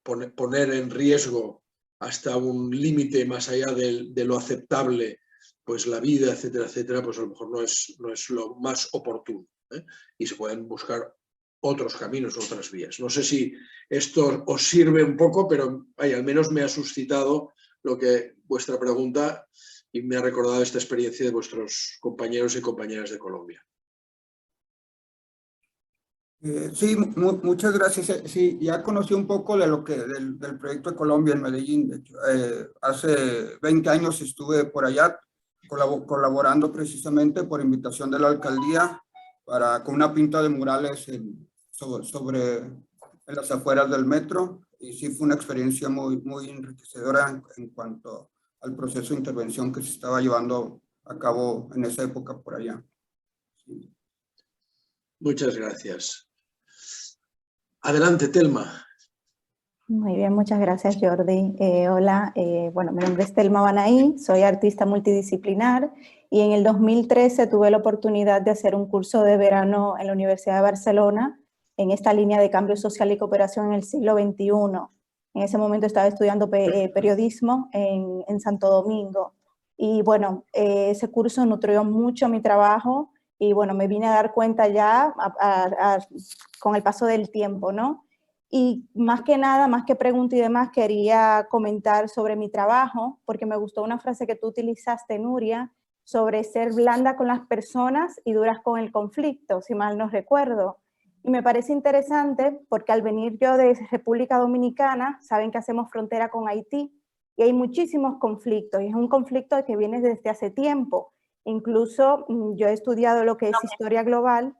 poner en riesgo hasta un límite más allá de lo aceptable, pues la vida, etcétera, etcétera, pues a lo mejor no es lo más oportuno, y se pueden buscar otros caminos, otras vías. No sé si esto os sirve un poco, pero al menos me ha suscitado vuestra pregunta y me ha recordado esta experiencia de vuestros compañeros y compañeras de Colombia. Sí, muchas gracias. Sí, ya conocí un poco de del proyecto de Colombia en Medellín. De hecho, hace 20 años estuve por allá colaborando precisamente por invitación de la alcaldía con una pinta de murales en las afueras del metro, y sí fue una experiencia muy, muy enriquecedora en cuanto al proceso de intervención que se estaba llevando a cabo en esa época por allá. Sí. Muchas gracias. Adelante, Telma. Muy bien, muchas gracias, Jordi. Hola, bueno, mi nombre es Telma Banaí, soy artista multidisciplinar y en el 2013 tuve la oportunidad de hacer un curso de verano en la Universidad de Barcelona en esta línea de cambio social y cooperación en el siglo XXI. En ese momento estaba estudiando periodismo en Santo Domingo y bueno, ese curso nutrió mucho mi trabajo y bueno, me vine a dar cuenta ya con el paso del tiempo, ¿no? Y más que nada, más que pregunta y demás, quería comentar sobre mi trabajo, porque me gustó una frase que tú utilizaste, Nuria, sobre ser blanda con las personas y duras con el conflicto, si mal no recuerdo. Y me parece interesante porque al venir yo de República Dominicana, saben que hacemos frontera con Haití y hay muchísimos conflictos, y es un conflicto que viene desde hace tiempo. Incluso yo he estudiado lo que es historia global,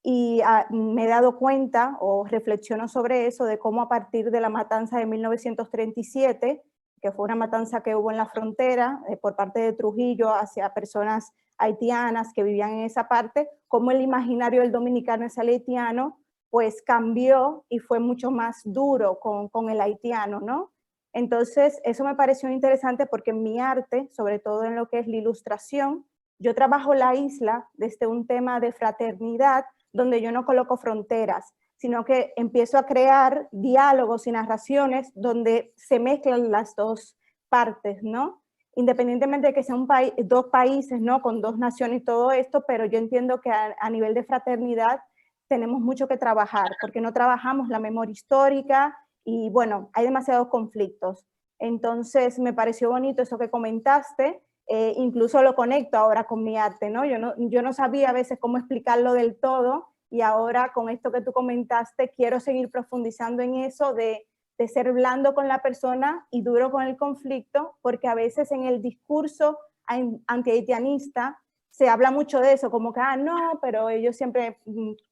y me he dado cuenta o reflexiono sobre eso, de cómo a partir de la matanza de 1937, que fue una matanza que hubo en la frontera por parte de Trujillo hacia personas haitianas que vivían en esa parte, cómo el imaginario del dominicano y el haitiano pues cambió y fue mucho más duro con el haitiano, ¿no? Entonces eso me pareció interesante porque en mi arte, sobre todo en lo que es la ilustración, yo trabajo la isla desde un tema de fraternidad, donde yo no coloco fronteras, sino que empiezo a crear diálogos y narraciones donde se mezclan las dos partes, ¿no? Independientemente de que sean dos países, ¿no? Con dos naciones y todo esto, pero yo entiendo que a nivel de fraternidad tenemos mucho que trabajar, porque no trabajamos la memoria histórica y bueno, hay demasiados conflictos. Entonces me pareció bonito eso que comentaste, incluso lo conecto ahora con mi arte, ¿no? Yo no sabía a veces cómo explicarlo del todo y ahora con esto que tú comentaste quiero seguir profundizando en eso de ser blando con la persona y duro con el conflicto, porque a veces en el discurso antihaitianista se habla mucho de eso, como que, no, pero ellos siempre,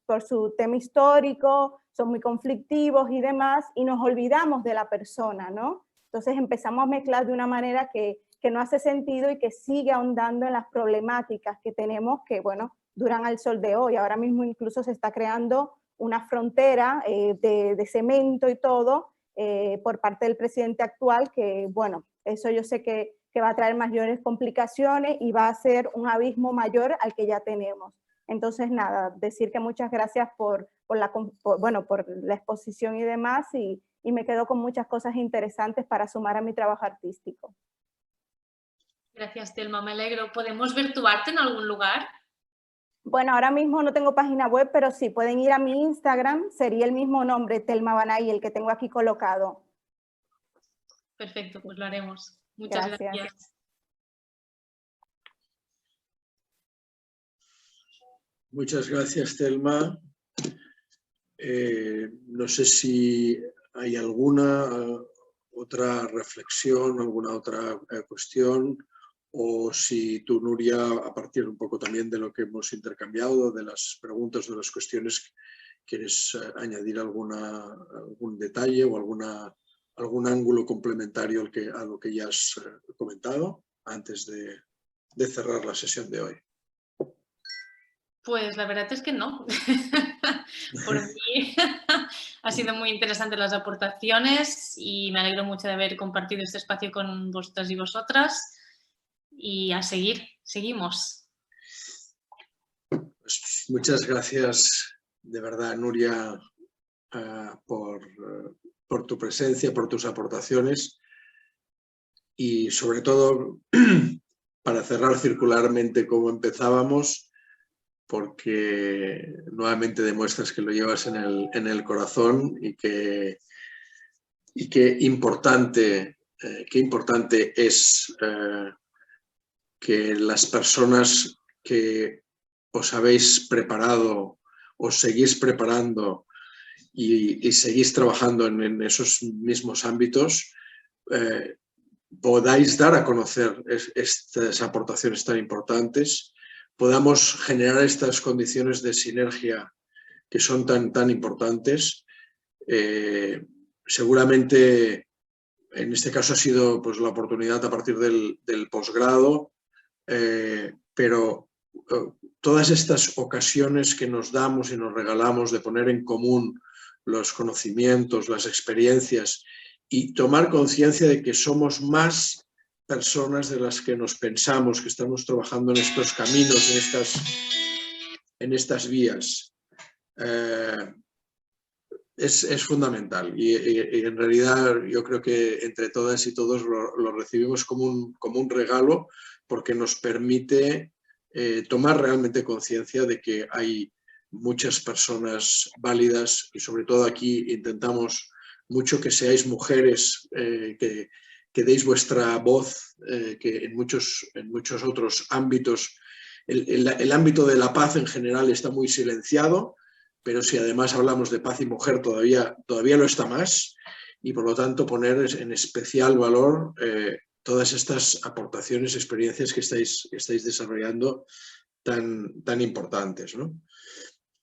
por su tema histórico, son muy conflictivos y demás, y nos olvidamos de la persona, ¿no? Entonces empezamos a mezclar de una manera que no hace sentido y que sigue ahondando en las problemáticas que tenemos, que, bueno, duran al sol de hoy. Ahora mismo incluso se está creando una frontera de cemento y todo, por parte del presidente actual, que bueno, eso yo sé que va a traer mayores complicaciones y va a ser un abismo mayor al que ya tenemos. Entonces nada, decir que muchas gracias por la exposición y demás, y me quedo con muchas cosas interesantes para sumar a mi trabajo artístico. Gracias, Telma, me alegro. ¿Podemos ver tu arte en algún lugar? Bueno, ahora mismo no tengo página web, pero sí, pueden ir a mi Instagram, sería el mismo nombre, Telma Banay, el que tengo aquí colocado. Perfecto, pues lo haremos. Muchas gracias. Muchas gracias, Telma. No sé si hay alguna otra reflexión, alguna otra cuestión, o si tú, Nuria, a partir un poco también de lo que hemos intercambiado, de las preguntas, de las cuestiones, quieres añadir algún detalle o algún ángulo complementario a lo que ya has comentado antes de cerrar la sesión de hoy. Pues la verdad es que no. Por mí ha sido muy interesante las aportaciones y me alegro mucho de haber compartido este espacio con vosotras y vosotras. Y a seguir, seguimos. Pues muchas gracias de verdad, Nuria, por tu presencia, por tus aportaciones y sobre todo para cerrar circularmente como empezábamos, porque nuevamente demuestras que lo llevas en el corazón y qué importante es que las personas que os habéis preparado, os seguís preparando y seguís trabajando en esos mismos ámbitos, podáis dar a conocer estas aportaciones tan importantes, podamos generar estas condiciones de sinergia que son tan importantes. Seguramente en este caso ha sido pues, la oportunidad a partir del posgrado, pero todas estas ocasiones que nos damos y nos regalamos de poner en común los conocimientos, las experiencias y tomar conciencia de que somos más personas de las que nos pensamos, que estamos trabajando en estos caminos, en estas vías, es fundamental y en realidad yo creo que entre todas y todos lo recibimos como un regalo, porque nos permite tomar realmente conciencia de que hay muchas personas válidas y sobre todo aquí intentamos mucho que seáis mujeres, que deis vuestra voz, que en muchos otros ámbitos, el ámbito de la paz en general está muy silenciado, pero si además hablamos de paz y mujer todavía lo está más y por lo tanto poner en especial valor todas estas aportaciones, experiencias que estáis desarrollando tan importantes, ¿no?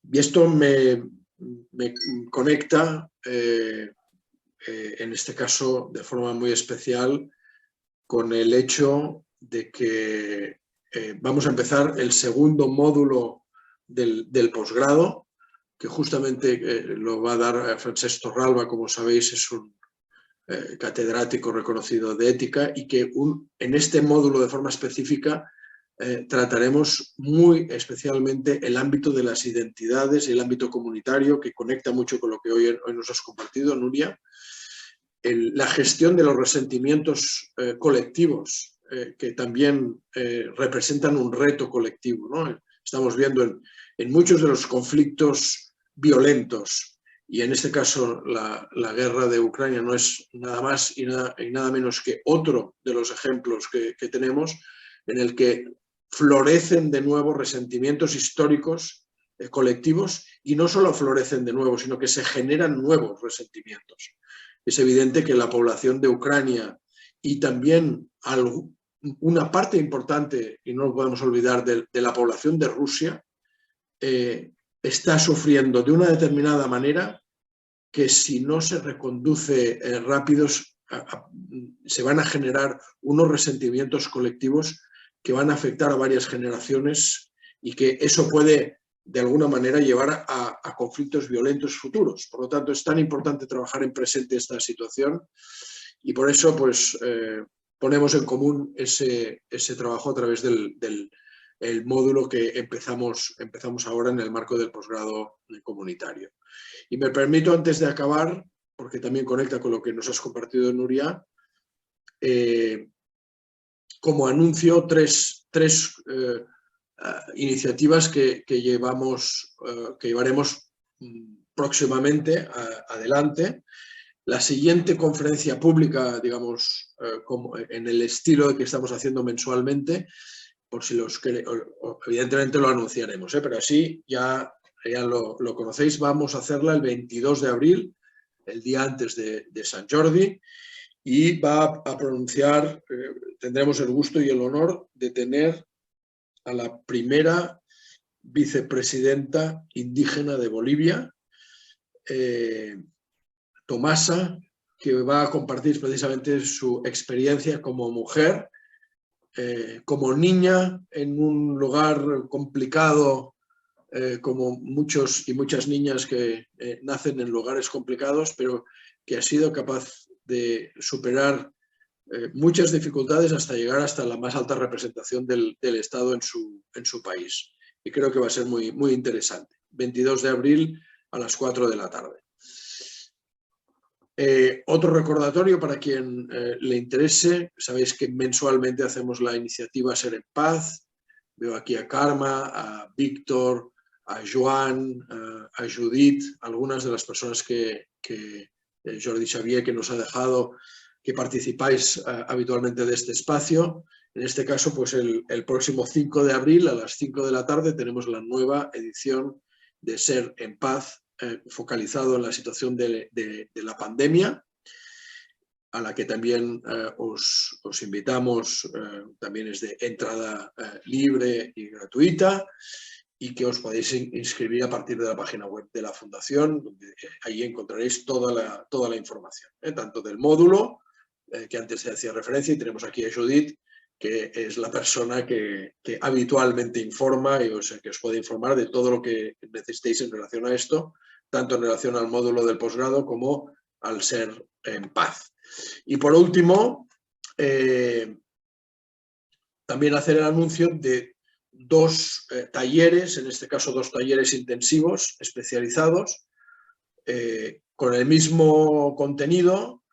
Y esto me conecta, en este caso de forma muy especial, con el hecho de que vamos a empezar el segundo módulo del posgrado, que justamente lo va a dar Francesc Torralba, como sabéis, es un catedrático reconocido de ética, y que en este módulo de forma específica trataremos muy especialmente el ámbito de las identidades y el ámbito comunitario, que conecta mucho con lo que hoy nos has compartido, Nuria, la gestión de los resentimientos colectivos, que también representan un reto colectivo, ¿no? Estamos viendo en muchos de los conflictos violentos, y en este caso la guerra de Ucrania no es nada más y nada menos que otro de los ejemplos que tenemos, en el que florecen de nuevo resentimientos históricos colectivos, y no solo florecen de nuevo, sino que se generan nuevos resentimientos. Es evidente que la población de Ucrania y también una parte importante, y no lo podemos olvidar, de la población de Rusia, está sufriendo de una determinada manera que si no se reconduce rápidos, se van a generar unos resentimientos colectivos que van a afectar a varias generaciones, y que eso puede de alguna manera llevar a conflictos violentos futuros. Por lo tanto, es tan importante trabajar en presente esta situación, y por eso pues, ponemos en común ese trabajo a través del módulo que empezamos ahora en el marco del posgrado comunitario. Y me permito, antes de acabar, porque también conecta con lo que nos has compartido, Nuria, como anuncio tres iniciativas que llevaremos próximamente adelante. La siguiente conferencia pública, digamos, como en el estilo que estamos haciendo mensualmente, por si evidentemente lo anunciaremos, pero así ya lo conocéis. Vamos a hacerla el 22 de abril, el día antes de Sant Jordi, y va a pronunciar, tendremos el gusto y el honor de tener a la primera vicepresidenta indígena de Bolivia, Tomasa, que va a compartir precisamente su experiencia como mujer, como niña en un lugar complicado, como muchos y muchas niñas que nacen en lugares complicados, pero que ha sido capaz de superar muchas dificultades hasta llegar hasta la más alta representación del Estado en su país. Y creo que va a ser muy, muy interesante. 22 de abril a las 4 de la tarde. Otro recordatorio para quien le interese: sabéis que mensualmente hacemos la iniciativa Ser en Paz. Veo aquí a Karma, a Víctor, a Joan, a Judith, algunas de las personas que Jordi Xavier, que nos ha dejado, que participáis habitualmente de este espacio. En este caso, pues el próximo 5 de abril a las 5 de la tarde tenemos la nueva edición de Ser en Paz, focalizado en la situación de la pandemia, a la que también os invitamos. También es de entrada libre y gratuita, y que os podéis inscribir a partir de la página web de la Fundación, donde ahí encontraréis toda la información, tanto del módulo, que antes se hacía referencia, y tenemos aquí a Judith, que es la persona que habitualmente informa, y que os puede informar de todo lo que necesitéis en relación a esto, tanto en relación al módulo del posgrado como al Ser en Paz. Y por último, también hacer el anuncio de dos talleres, en este caso 2 talleres intensivos especializados, con el mismo contenido,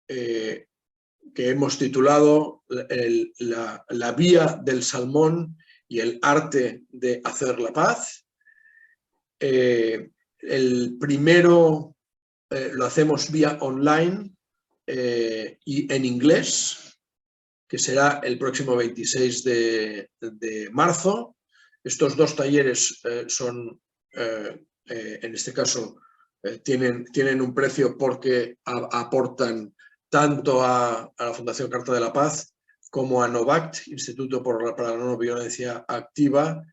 que hemos titulado la vía del salmón y el arte de hacer la paz. El primero lo hacemos vía online y en inglés, que será el próximo 26 de marzo. Estos 2 talleres son, en este caso, tienen un precio porque aportan tanto a la Fundación Carta de la Paz como a Novact, Instituto para la No Violencia Activa,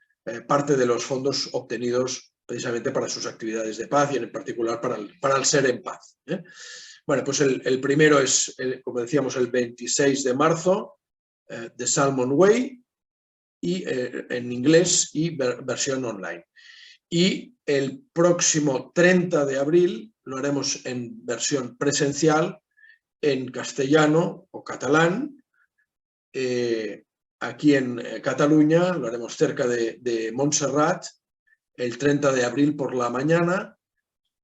parte de los fondos obtenidos precisamente para sus actividades de paz, y en particular para el Ser en Paz. Bueno, pues el primero es, como decíamos, el 26 de marzo, The Salmon Way, y en inglés y versión online. Y el próximo 30 de abril lo haremos en versión presencial, en castellano o catalán, aquí en Cataluña. Lo haremos cerca de Montserrat, el 30 de abril por la mañana,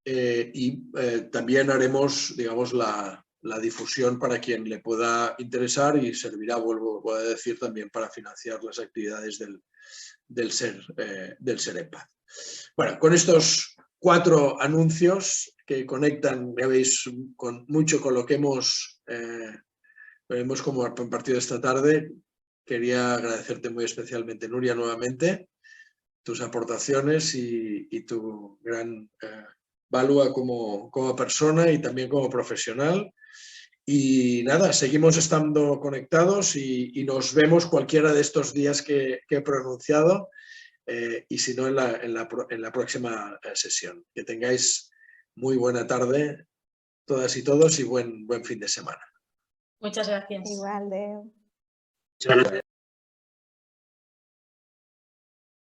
y también haremos, digamos, la difusión para quien le pueda interesar, y servirá, vuelvo a decir, también para financiar las actividades del Ser en Paz. Bueno, con estos 4 anuncios que conectan, ya veis, mucho con lo que hemos compartido esta tarde. Quería agradecerte muy especialmente, Nuria, nuevamente, tus aportaciones y tu gran valua como persona y también como profesional. Y nada, seguimos estando conectados y nos vemos cualquiera de estos días que he pronunciado y si no en la próxima sesión. Que tengáis muy buena tarde todas y todos y buen fin de semana. Muchas gracias. Igual, Deo. Muchas gracias.